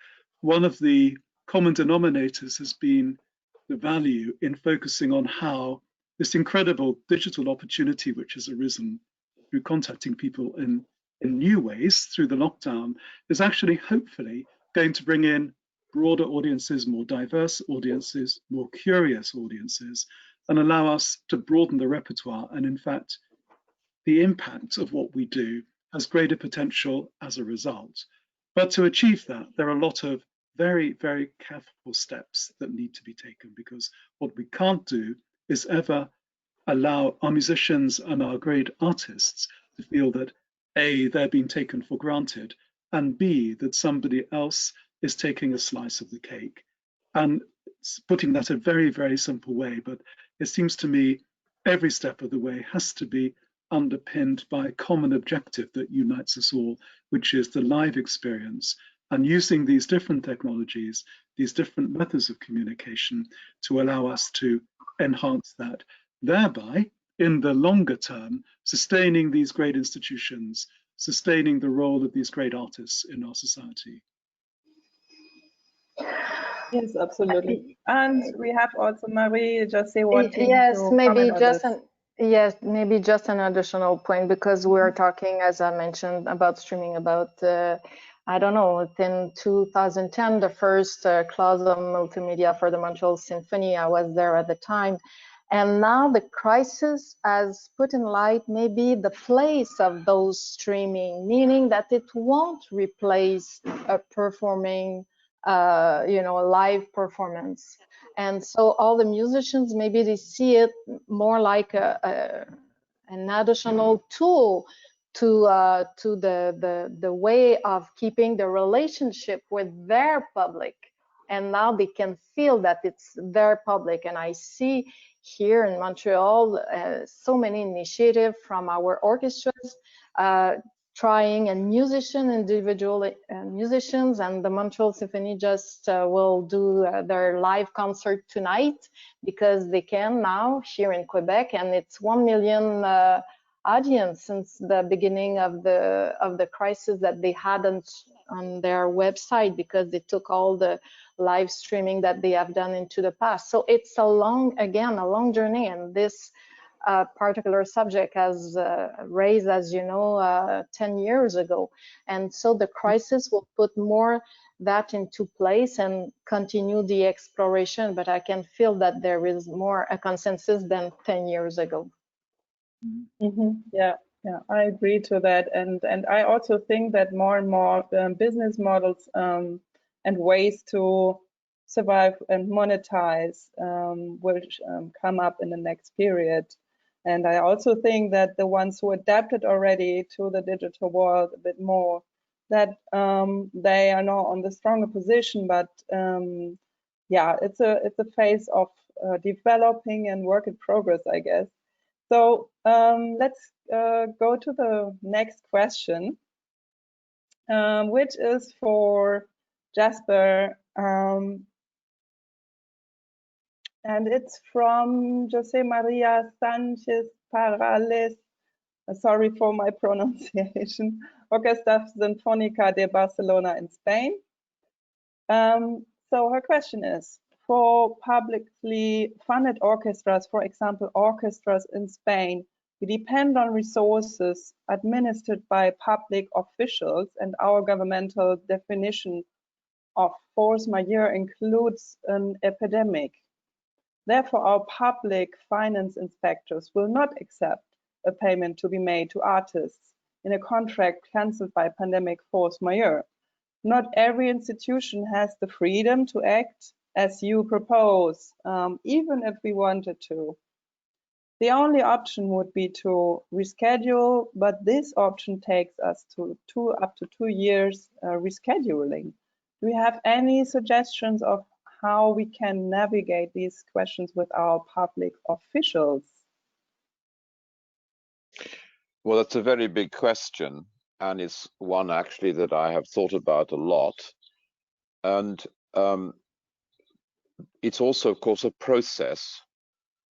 one of the common denominators has been the value in focusing on how this incredible digital opportunity which has arisen through contacting people in new ways through the lockdown is actually hopefully going to bring in broader audiences, more diverse audiences, more curious audiences, and allow us to broaden the repertoire. And in fact, the impact of what we do has greater potential as a result. But to achieve that, there are a lot of very, very careful steps that need to be taken, because what we can't do is ever allow our musicians and our great artists to feel that A, they're being taken for granted, and B, that somebody else is taking a slice of the cake. And putting that a very, very simple way, but it seems to me every step of the way has to be underpinned by a common objective that unites us all, which is the live experience, and using these different technologies, these different methods of communication to allow us to enhance that, thereby, in the longer term, sustaining these great institutions, sustaining the role of these great artists in our society. Yes, absolutely. And we have also Marie-Josée wanting yes, to maybe comment just on this. Yes, maybe just an additional point, because we're talking, as I mentioned, about streaming, about I don't know, in 2010, the first clause of multimedia for the Montreal Symphony. I was there at the time. And now the crisis has put in light maybe the place of those streaming, meaning that it won't replace a performing, a live performance. And so all the musicians, maybe they see it more like an additional tool to the way of keeping the relationship with their public. And now they can feel that it's their public. And I see here in Montreal so many initiatives from our orchestras trying, and individual musicians, and the Montreal Symphony just will do their live concert tonight, because they can now here in Quebec, and it's 1 million audience since the beginning of the crisis that they had on their website, because they took all the live streaming that they have done into the past. So it's a long journey, and this particular subject as raised, as you know, 10 years ago. And so the crisis will put more that into place and continue the exploration, but I can feel that there is more a consensus than 10 years ago. Yeah, I agree to that, and I also think that more and more business models and ways to survive and monetize will come up in the next period. And I also think that the ones who adapted already to the digital world a bit more, that they are now on the stronger position. But yeah, it's a phase of developing and work in progress, I guess. So let's go to the next question, which is for Jasper. And it's from José María Sánchez Parrales. Sorry for my pronunciation. Orquestra Sinfónica de Barcelona in Spain. So her question is, for publicly funded orchestras, for example, orchestras in Spain, we depend on resources administered by public officials, and our governmental definition of force majeure includes an epidemic. Therefore, our public finance inspectors will not accept a payment to be made to artists in a contract cancelled by pandemic force majeure. Not every institution has the freedom to act as you propose, even if we wanted to. The only option would be to reschedule, but this option takes us to up to 2 years rescheduling. Do we have any suggestions of how we can navigate these questions with our public officials? Well, that's a very big question, and it's one actually that I have thought about a lot. And it's also, of course, a process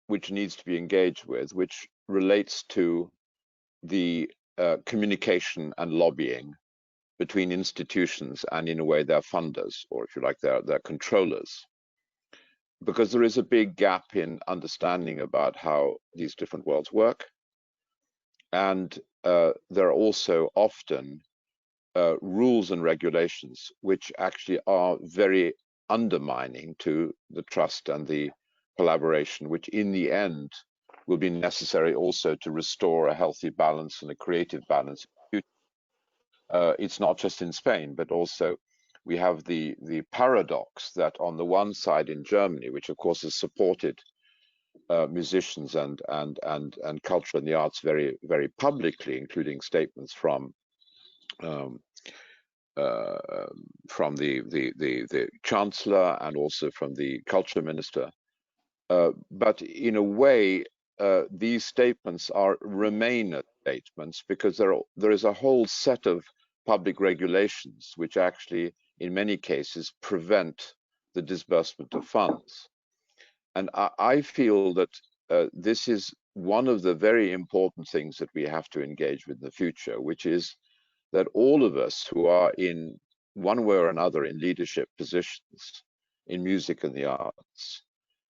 which needs to be engaged with, which relates to the communication and lobbying between institutions and, in a way, their funders, or if you like, their controllers. Because there is a big gap in understanding about how these different worlds work. And there are also often rules and regulations which actually are very undermining to the trust and the collaboration, which in the end will be necessary also to restore a healthy balance and a creative balance. It's not just in Spain, but also we have the paradox that on the one side in Germany, which of course has supported musicians and culture and the arts very, very publicly, including statements from the chancellor and also from the culture minister. But in a way, these statements remain statements because there is a whole set of public regulations which actually, in many cases, prevent the disbursement of funds. And I feel that this is one of the very important things that we have to engage with in the future, which is that all of us who are in one way or another in leadership positions in music and the arts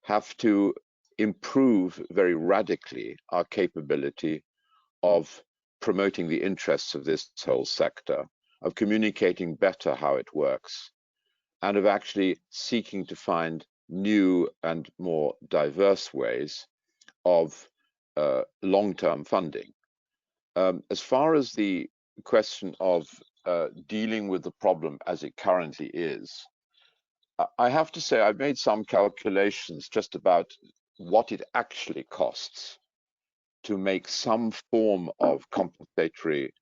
have to improve very radically our capability of promoting the interests of this whole sector, of communicating better how it works, and of actually seeking to find new and more diverse ways of long-term funding. As far as the question of dealing with the problem as it currently is, I have to say I've made some calculations just about what it actually costs to make some form of compensatory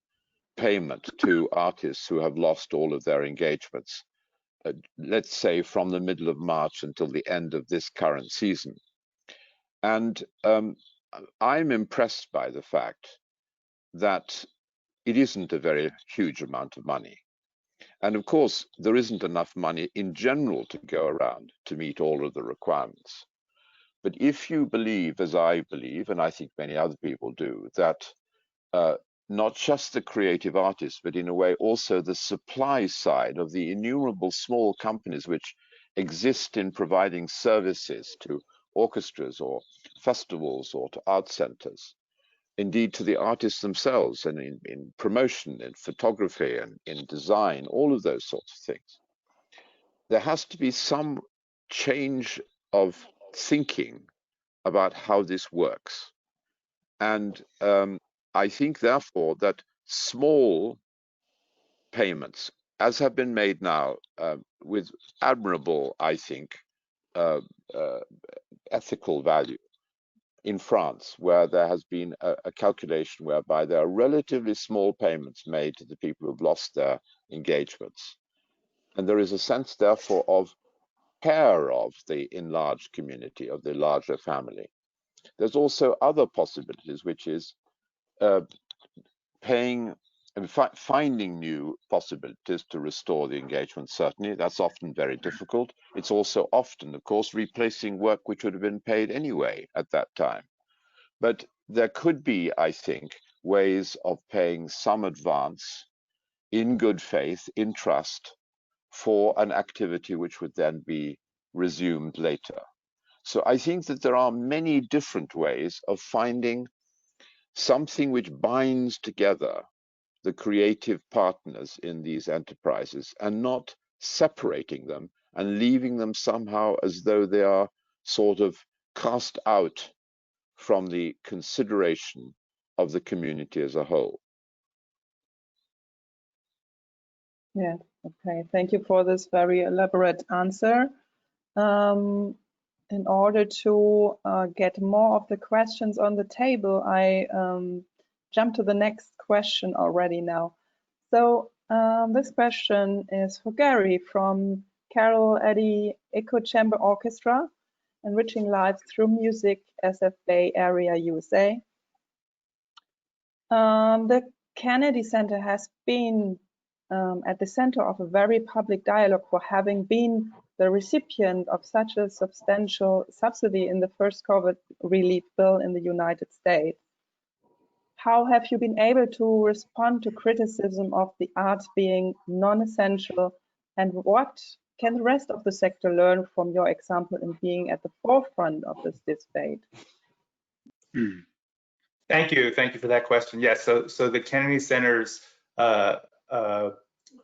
payment to artists who have lost all of their engagements, let's say from the middle of March until the end of this current season. And I'm impressed by the fact that it isn't a very huge amount of money. And of course, there isn't enough money in general to go around to meet all of the requirements. But if you believe, as I believe, and I think many other people do, that not just the creative artists, but in a way also the supply side of the innumerable small companies which exist in providing services to orchestras or festivals or to art centers, indeed to the artists themselves, and in promotion, in photography, and in design, all of those sorts of things. There has to be some change of thinking about how this works. And I think, therefore, that small payments, as have been made now, with admirable, I think, ethical value in France, where there has been a calculation whereby there are relatively small payments made to the people who've lost their engagements. And there is a sense, therefore, of care of the enlarged community, of the larger family. There's also other possibilities, which is finding new possibilities to restore the engagement. Certainly, that's often very difficult. It's also often, of course, replacing work which would have been paid anyway at that time. But there could be, I think, ways of paying some advance in good faith, in trust, for an activity which would then be resumed later. So I think that there are many different ways of finding something which binds together the creative partners in these enterprises and not separating them and leaving them somehow as though they are sort of cast out from the consideration of the community as a whole. Yeah, okay. Thank you for this very elaborate answer. In order to get more of the questions on the table, I jump to the next question already now. So this question is for Gary from Carol Eddy Echo Chamber Orchestra, Enriching Lives Through Music, SF Bay Area, USA. The Kennedy Center has been at the center of a very public dialogue for having been the recipient of such a substantial subsidy in the first COVID relief bill in the United States. How have you been able to respond to criticism of the arts being non-essential, and what can the rest of the sector learn from your example in being at the forefront of this debate? Thank you for that question. Yes, so the Kennedy Center's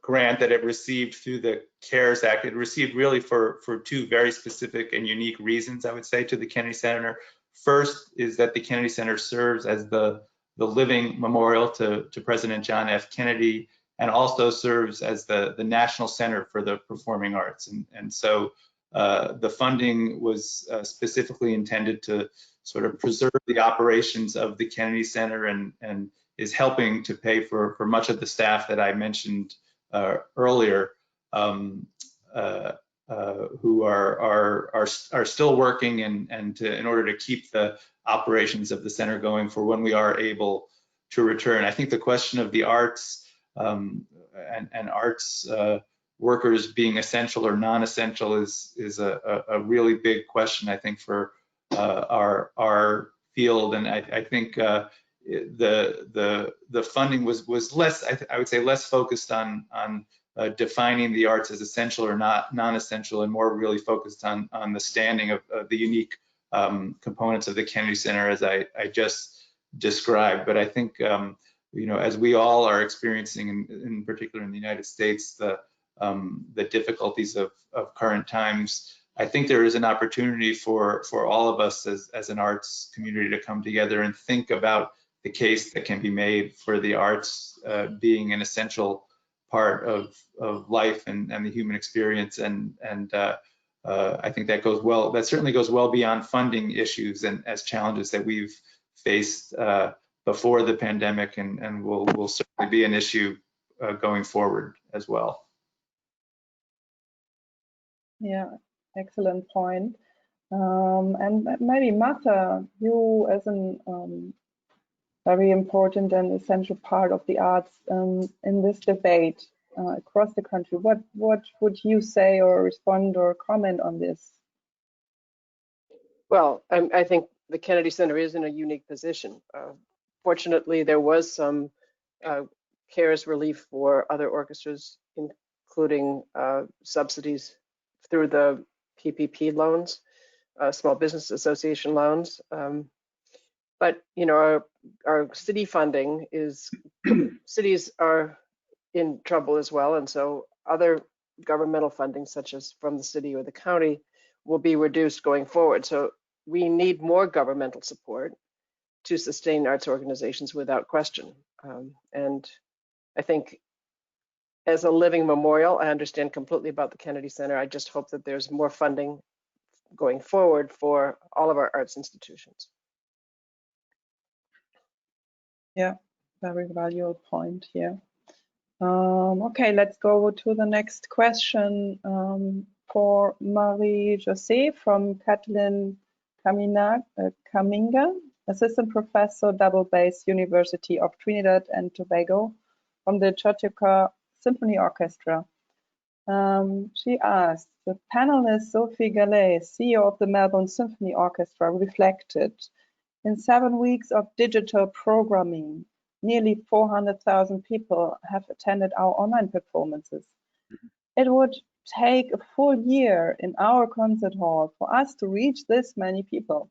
grant that it received through the CARES Act, it received really for two very specific and unique reasons, I would say, to the Kennedy Center. First is that the Kennedy Center serves as the living memorial to President John F. Kennedy, and also serves as the National Center for the Performing Arts. And so the funding was specifically intended to sort of preserve the operations of the Kennedy Center and is helping to pay for much of the staff that I mentioned earlier, who are still working in order to keep the operations of the center going for when we are able to return. I think the question of the arts and arts workers being essential or non-essential is a really big question, I think, for our field. And I think the funding was less, I would say, less focused on defining the arts as essential or non-essential, and more really focused on the standing of the unique components of the Kennedy Center, as I just described. But I think as we all are experiencing, in particular in the United States, the difficulties of current times, I think there is an opportunity for all of us as an arts community to come together and think about the case that can be made for the arts being an essential part of life and the human experience. And I think that goes well. That certainly goes well beyond funding issues and as challenges that we've faced before the pandemic, and will certainly be an issue going forward as well. Yeah, excellent point. And maybe Martha, you as an very important and essential part of the arts in this debate across the country, what would you say or respond or comment on this? Well, I think the Kennedy Center is in a unique position. Fortunately, there was some CARES relief for other orchestras, including subsidies through the PPP loans. Small Business Association loans. But you know, our city funding is, cities are in trouble as well, and so other governmental funding, such as from the city or the county, will be reduced going forward. So we need more governmental support to sustain arts organizations without question. And I think as a living memorial, I understand completely about the Kennedy Center. I just hope that there's more funding going forward for all of our arts institutions. Yeah, very valuable point here. Okay, let's go to the next question for Marie-Josée from Kathleen Kaminga, Assistant Professor, Double Bass, University of Trinidad and Tobago, from the Chautauqua Symphony Orchestra. She asked, the panelist Sophie Gallet, CEO of the Melbourne Symphony Orchestra, reflected, in 7 weeks of digital programming, nearly 400,000 people have attended our online performances. It would take a full year in our concert hall for us to reach this many people.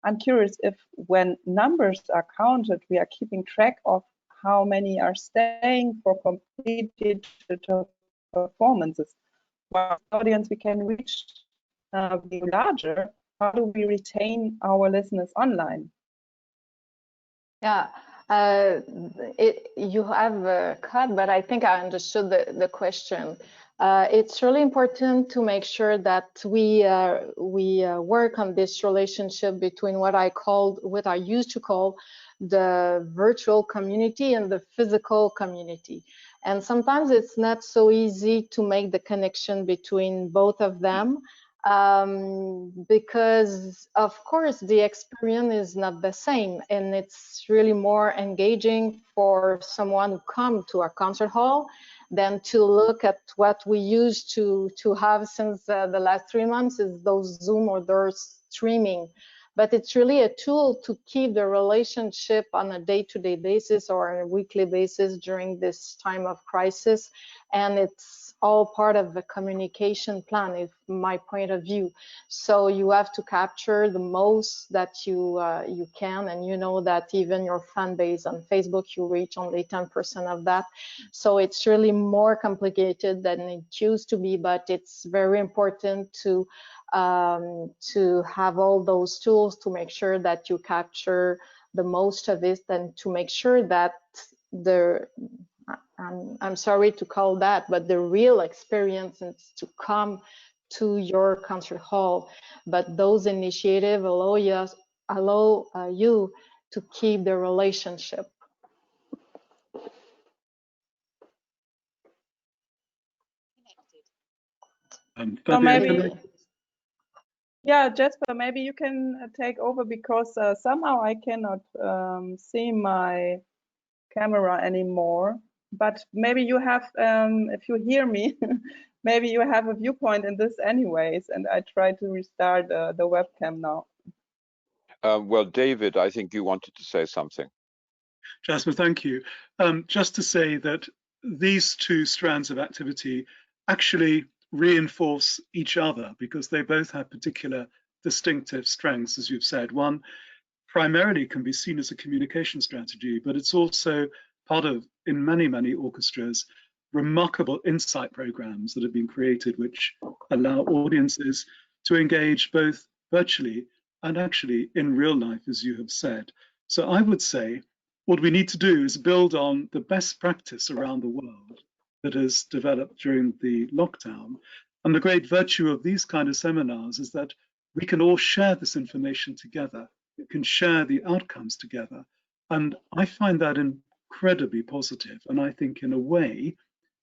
I'm curious if, when numbers are counted, we are keeping track of how many are staying for complete digital performances. While the audience we can reach being larger, how do we retain our listeners online? Yeah, you have cut, but I think I understood the question. It's really important to make sure that we work on this relationship between what I used to call the virtual community and the physical community. And sometimes it's not so easy to make the connection between both of them. Because of course the experience is not the same, and it's really more engaging for someone who come to our concert hall than to look at what we used to have since the last 3 months, is those Zoom or those streaming. But it's really a tool to keep the relationship on a day-to-day basis or on a weekly basis during this time of crisis, and it's all part of the communication plan, is my point of view. So you have to capture the most that you can, and you know that even your fan base on Facebook, you reach only 10% of that. So it's really more complicated than it used to be, but it's very important to have all those tools to make sure that you capture the most of it, and to make sure that I'm sorry to call that, but the real experience is to come to your concert hall. But those initiatives allow you to keep the relationship. So maybe, yeah, Jasper, maybe you can take over, because somehow I cannot see my camera anymore. But maybe you have, if you hear me, maybe you have a viewpoint in this anyways, and I try to restart the webcam now. Well, David, I think you wanted to say something. Jasper, thank you. Just to say that these two strands of activity actually reinforce each other, because they both have particular distinctive strengths, as you've said. One primarily can be seen as a communication strategy, but it's also part of, in many, many orchestras, remarkable insight programs that have been created, which allow audiences to engage both virtually and actually in real life, as you have said. So I would say what we need to do is build on the best practice around the world that has developed during the lockdown. And the great virtue of these kind of seminars is that we can all share this information together. We can share the outcomes together. And I find that incredibly positive. And I think in a way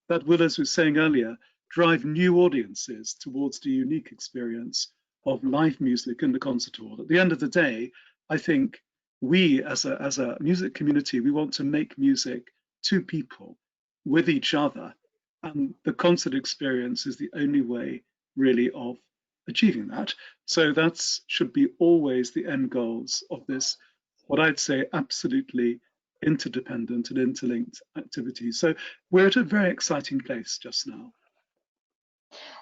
that will, as we were saying earlier, drive new audiences towards the unique experience of live music in the concert hall. At the end of the day, I think we as a music community, we want to make music to people, with each other. And the concert experience is the only way really of achieving that. So that should be always the end goals of this, what I'd say absolutely interdependent and interlinked activities. So we're at a very exciting place just now.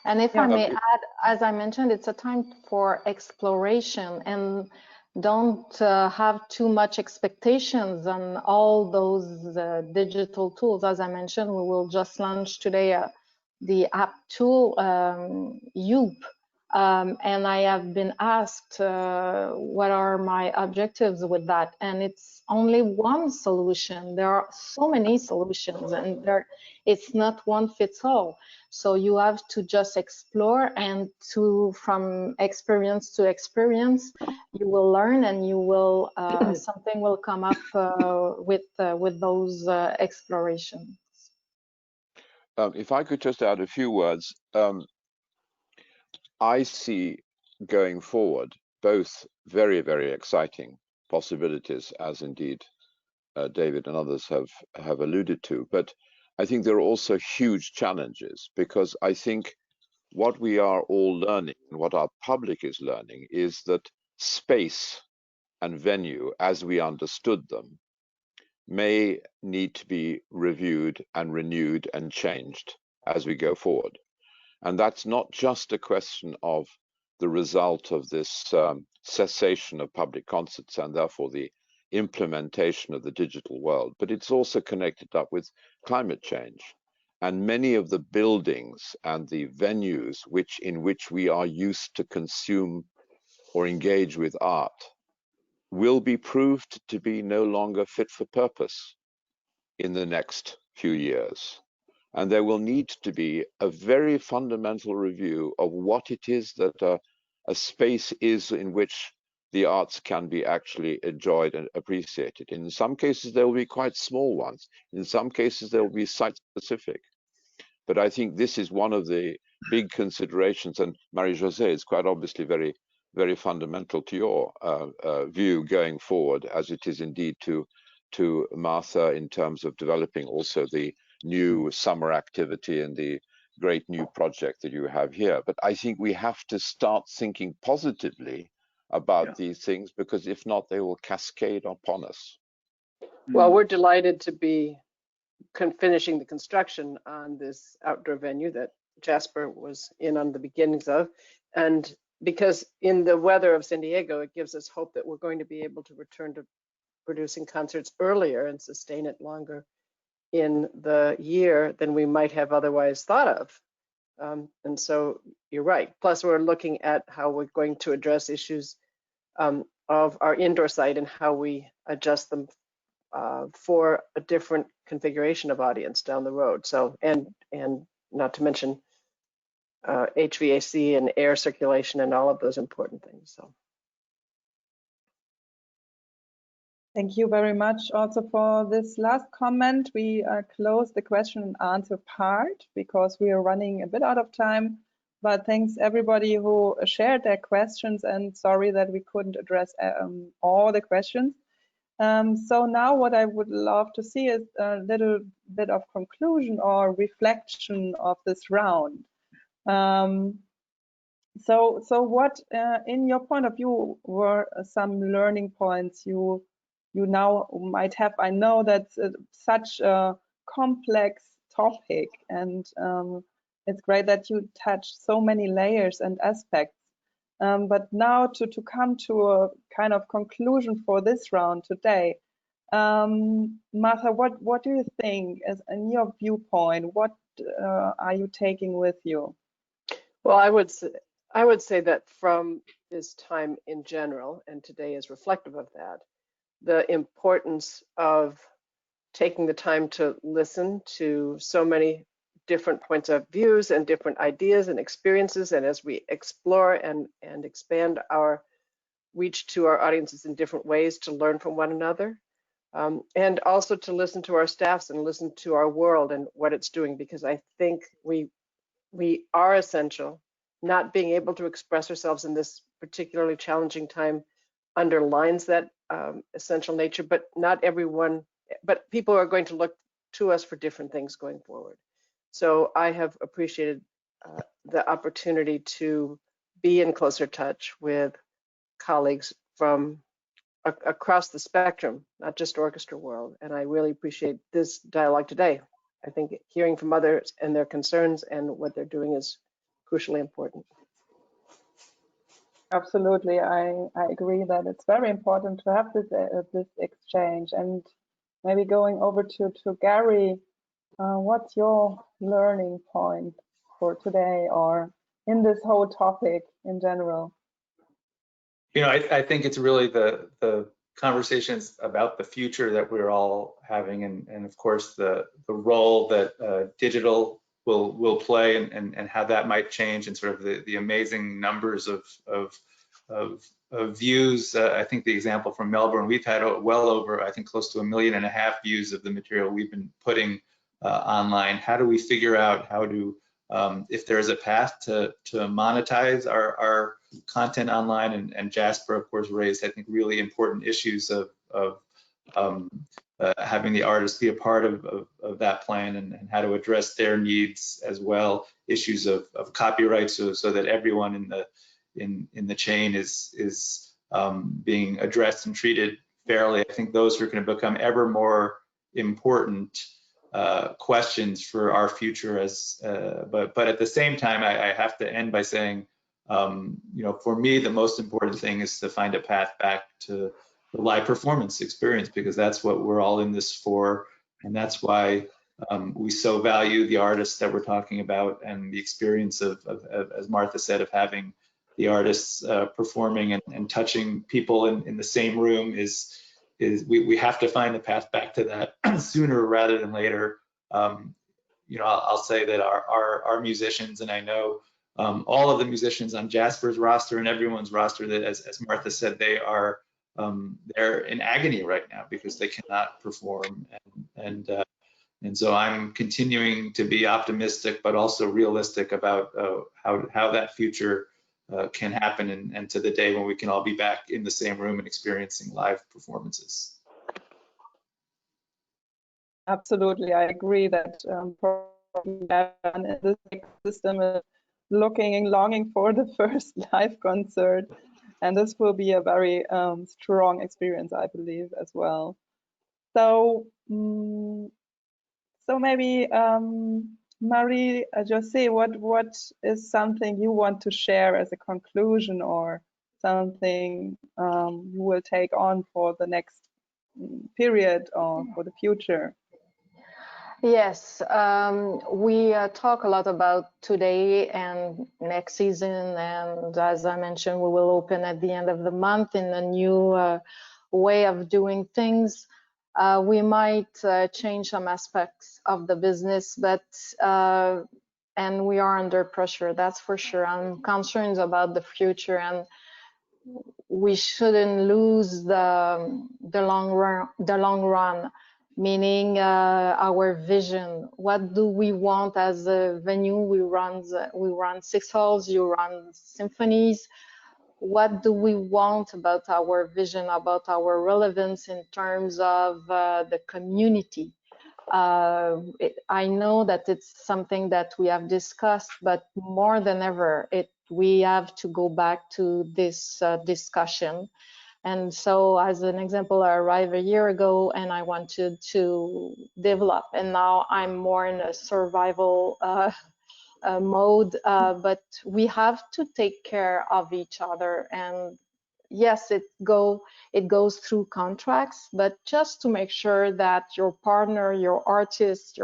And if Yeah. I may add, as I mentioned, it's a time for exploration, and don't have too much expectations on all those digital tools. As I mentioned, we will just launch today the app tool, Youp. And I have been asked what are my objectives with that, and it's only one solution. There are so many solutions, and it's not one fits all. So you have to just explore, and from experience to experience, you will learn, and you will something will come up with those explorations. If I could just add a few words, I see going forward both very, very exciting possibilities, as indeed David and others have alluded to. But I think there are also huge challenges, because I think what we are all learning, and what our public is learning, is that space and venue, as we understood them, may need to be reviewed and renewed and changed as we go forward. And that's not just a question of the result of this cessation of public concerts and therefore the implementation of the digital world, but it's also connected up with climate change. And many of the buildings and the venues in which we are used to consume or engage with art will be proved to be no longer fit for purpose in the next few years. And there will need to be a very fundamental review of what it is that a space is in which the arts can be actually enjoyed and appreciated. In some cases, there will be quite small ones. In some cases, there will be site-specific. But I think this is one of the big considerations, and Marie-Josée is quite obviously very, very fundamental to your view going forward, as it is indeed to Martha, in terms of developing also the new summer activity and the great new project that you have here. But I think we have to start thinking positively about these things, because if not, they will cascade upon us. Well, we're delighted to be finishing the construction on this outdoor venue that Jasper was in on the beginnings of. And because in the weather of San Diego, it gives us hope that we're going to be able to return to producing concerts earlier and sustain it longer in the year than we might have otherwise thought of. And so you're right. Plus, we're looking at how we're going to address issues of our indoor site and how we adjust them for a different configuration of audience down the road. So, and not to mention HVAC and air circulation and all of those important things. So. Thank you very much also for this last comment. We close the question and answer part because we are running a bit out of time. But thanks everybody who shared their questions, and sorry that we couldn't address all the questions. So now what I would love to see is a little bit of conclusion or reflection of this round. So what, in your point of view, were some learning points you now might have? I know that's such a complex topic, and it's great that you touch so many layers and aspects. But now to come to a kind of conclusion for this round today, Martha, what do you think, as in your viewpoint, what are you taking with you? Well, I would say that from this time in general, and today is reflective of that, the importance of taking the time to listen to so many different points of views and different ideas and experiences, and as we explore and expand our reach to our audiences in different ways, to learn from one another, and also to listen to our staffs and listen to our world and what it's doing, because I think we are essential. Not being able to express ourselves in this particularly challenging time underlines that essential nature, but not everyone, but people are going to look to us for different things going forward. So I have appreciated the opportunity to be in closer touch with colleagues from across the spectrum, not just orchestra world. And I really appreciate this dialogue today. I think hearing from others and their concerns and what they're doing is crucially important. Absolutely, I agree that it's very important to have this exchange. And maybe going over to Gary, what's your learning point for today or in this whole topic in general? You know, I think it's really the conversations about the future that we're all having, and of course the role that digital will play, and how that might change, and sort of the amazing numbers of views. I think the example from Melbourne, we've had well over, I think, close to 1.5 million views of the material we've been putting online. How do we figure out how to, if there's a path to monetize our content online? And Jasper, of course, raised, I think, really important issues of having the artists be a part of that plan, and how to address their needs as well. Issues of copyright, so that everyone in the chain is being addressed and treated fairly. I think those are going to become ever more important questions for our future. But at the same time, I have to end by saying, you know, for me, the most important thing is to find a path back to the live performance experience, because that's what we're all in this for, and that's why we so value the artists that we're talking about, and the experience of as Martha said, of having the artists performing and touching people in the same room is we have to find a path back to that sooner rather than later. You know, I'll say that our musicians, and I know all of the musicians on Jasper's roster and everyone's roster, that as Martha said, they're in agony right now because they cannot perform, and so I'm continuing to be optimistic but also realistic about how that future can happen, and to the day when we can all be back in the same room and experiencing live performances. Absolutely, I agree that this system is looking and longing for the first live concert, and this will be a very strong experience, I believe, as well. So, so maybe Marie-Josée, what is something you want to share as a conclusion, or something you will take on for the next period or for the future? Yes, we talk a lot about today and next season, and as I mentioned, we will open at the end of the month in a new way of doing things. We might change some aspects of the business, but and we are under pressure, that's for sure. I'm concerned about the future, and we shouldn't lose the long run. Meaning our vision. What do we want as a venue? We run 6 halls, you run symphonies. What do we want about our vision, about our relevance in terms of the community? I know that it's something that we have discussed, but more than ever, we have to go back to this discussion. And so, as an example, I arrived a year ago and I wanted to develop, and now I'm more in a survival mode, but we have to take care of each other. And yes, it goes through contracts, but just to make sure that your partner, your artist,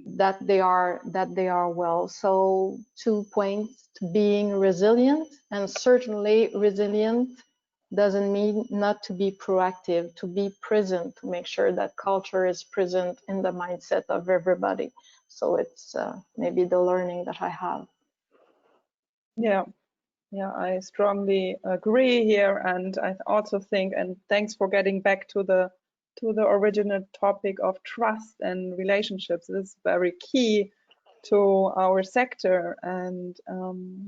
that they are well. So 2 points: being resilient, and certainly resilient doesn't mean not to be proactive, to be present, to make sure that culture is present in the mindset of everybody. So it's maybe the learning that I have. Yeah, I strongly agree here, and I also think, and thanks for getting back to the original topic of trust and relationships. This is very key to our sector, and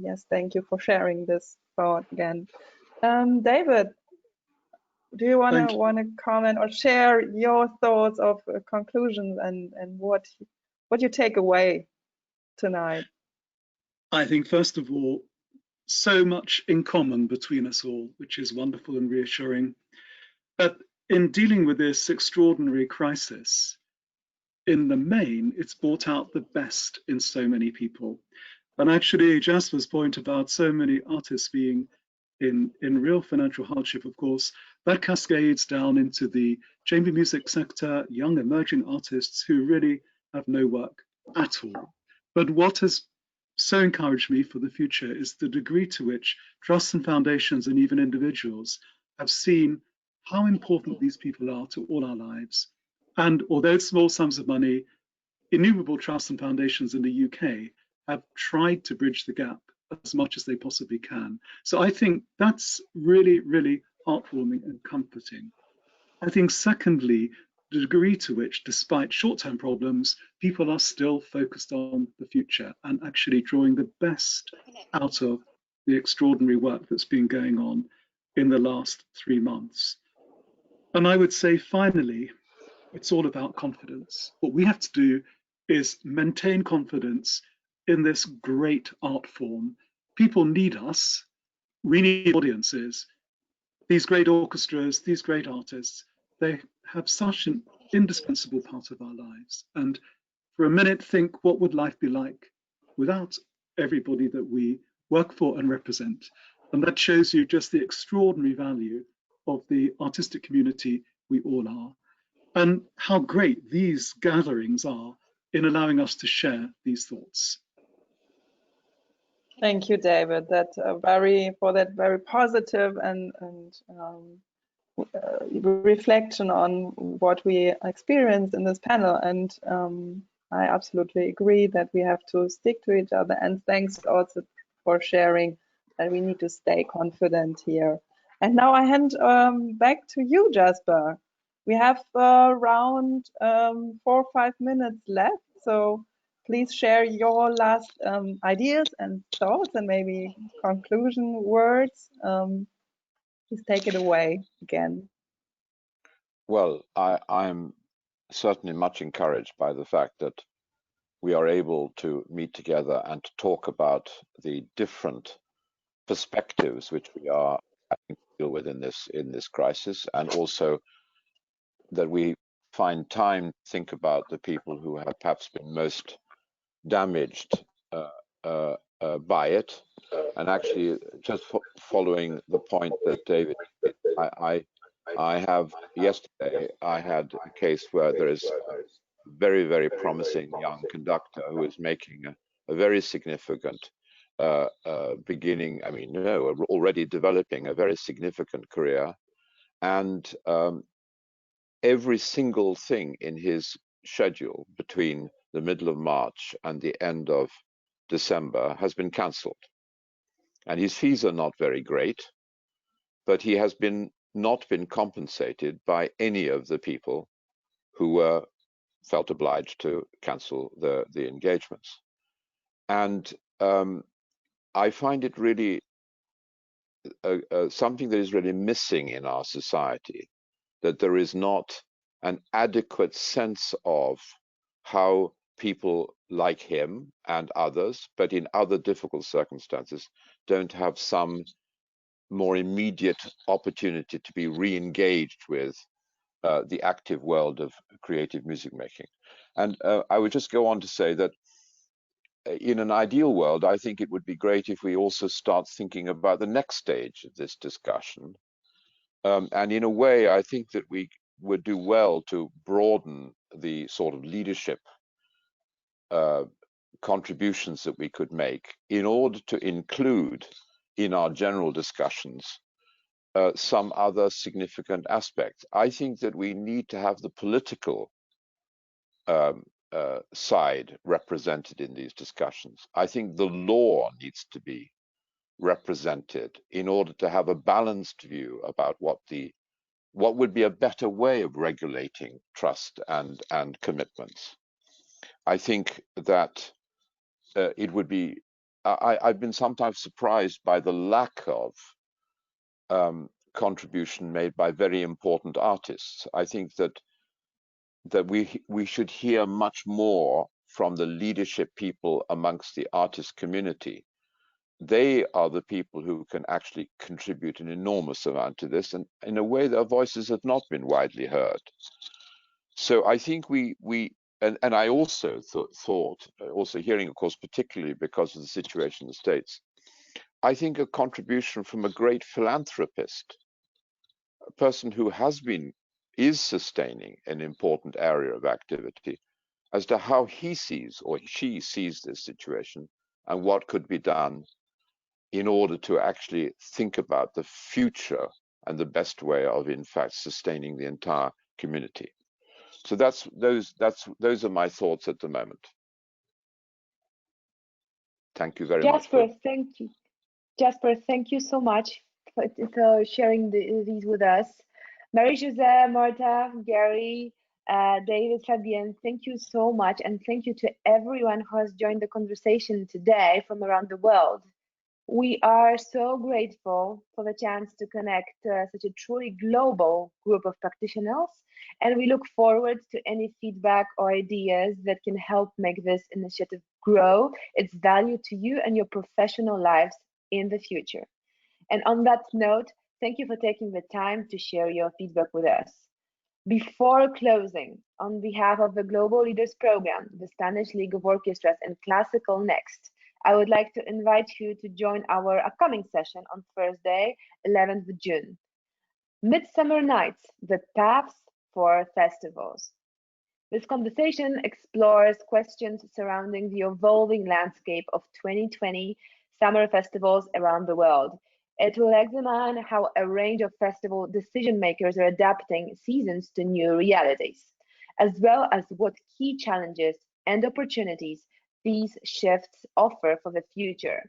yes, thank you for sharing this thought again. David, do you want to comment or share your thoughts of conclusions and what you take away tonight? I think, first of all, so much in common between us all, which is wonderful and reassuring. But in dealing with this extraordinary crisis, in the main, it's brought out the best in so many people. And actually, Jasper's point about so many artists being in real financial hardship, of course, that cascades down into the chamber music sector, young emerging artists who really have no work at all. But what has so encouraged me for the future is the degree to which trusts and foundations and even individuals have seen how important these people are to all our lives. And although it's small sums of money, innumerable trusts and foundations in the UK have tried to bridge the gap as much as they possibly can. So I think that's really, really heartwarming and comforting. I think secondly, the degree to which, despite short-term problems, people are still focused on the future and actually drawing the best out of the extraordinary work that's been going on in the last 3 months. And I would say, finally, it's all about confidence. What we have to do is maintain confidence in this great art form. People need us. We need audiences. These great orchestras, these great artists, they have such an indispensable part of our lives. And for a minute, think, what would life be like without everybody that we work for and represent? And that shows you just the extraordinary value of the artistic community we all are, and how great these gatherings are in allowing us to share these thoughts. Thank you, David. For that very positive and reflection on what we experienced in this panel. And I absolutely agree that we have to stick to each other. And thanks also for sharing that we need to stay confident here. And now I hand back to you, Jasper. We have around 4 or 5 minutes left. So please share your last ideas and thoughts and maybe conclusion words. Please take it away again. Well, I'm certainly much encouraged by the fact that we are able to meet together and to talk about the different perspectives which we are having to deal with in this crisis, and also that we find time to think about the people who have perhaps been most damaged by it. And actually, just following the point that David, yesterday I had a case where there is a very, very promising young conductor who is making a very significant already developing a very significant career, and every single thing in his schedule between the middle of March and the end of December has been cancelled. And his fees are not very great, but he has not been compensated by any of the people who felt obliged to cancel the engagements. And I find it really something that is really missing in our society, that there is not an adequate sense of how people like him and others, but in other difficult circumstances, don't have some more immediate opportunity to be re-engaged with the active world of creative music making. And I would just go on to say that in an ideal world, I think it would be great if we also start thinking about the next stage of this discussion. And in a way, I think that we would do well to broaden the sort of leadership contributions that we could make in order to include in our general discussions some other significant aspects. I think that we need to have the political side represented in these discussions. I think the law needs to be represented in order to have a balanced view about what would be a better way of regulating trust and commitments. I think that it would be, I've been sometimes surprised by the lack of contribution made by very important artists. I think that we should hear much more from the leadership people amongst the artist community. They are the people who can actually contribute an enormous amount to this, and in a way their voices have not been widely heard. So I think we and I also thought, also hearing, of course, particularly because of the situation in the States, I think a contribution from a great philanthropist, a person who is sustaining an important area of activity, as to how he sees or she sees this situation and what could be done in order to actually think about the future and the best way of, in fact, sustaining the entire community. So those are my thoughts at the moment. Thank you very Jasper, much. thank you. Jasper, thank you so much for sharing these with us. Marie-Josée, Marta, Gary, David, Fabienne, thank you so much. And thank you to everyone who has joined the conversation today from around the world. We are so grateful for the chance to connect such a truly global group of practitioners, and we look forward to any feedback or ideas that can help make this initiative grow its value to you and your professional lives in the future. And on that note, thank you for taking the time to share your feedback with us. Before closing, on behalf of the Global Leaders Program, the Spanish League of Orchestras, and Classical Next, I would like to invite you to join our upcoming session on Thursday, 11th June. Midsummer Nights, the Paths for Festivals. This conversation explores questions surrounding the evolving landscape of 2020 summer festivals around the world. It will examine how a range of festival decision makers are adapting seasons to new realities, as well as what key challenges and opportunities these shifts offer for the future.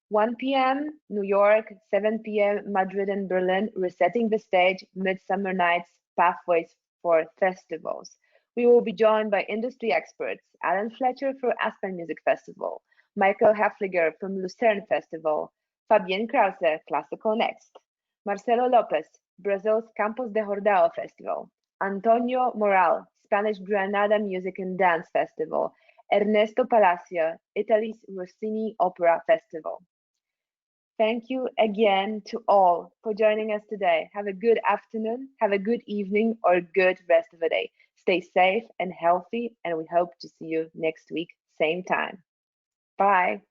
1 p.m. New York, 7 p.m. Madrid and Berlin, resetting the stage, Midsummer Nights, Pathways for Festivals. We will be joined by industry experts, Alan Fletcher from Aspen Music Festival, Michael Hafliger from Lucerne Festival, Fabienne Krause, Classical Next, Marcelo Lopez, Brazil's Campos de Jordão Festival, Antonio Moral, Spanish Granada Music and Dance Festival, Ernesto Palacio, Italy's Rossini Opera Festival. Thank you again to all for joining us today. Have a good afternoon, have a good evening, or a good rest of the day. Stay safe and healthy, and we hope to see you next week, same time. Bye.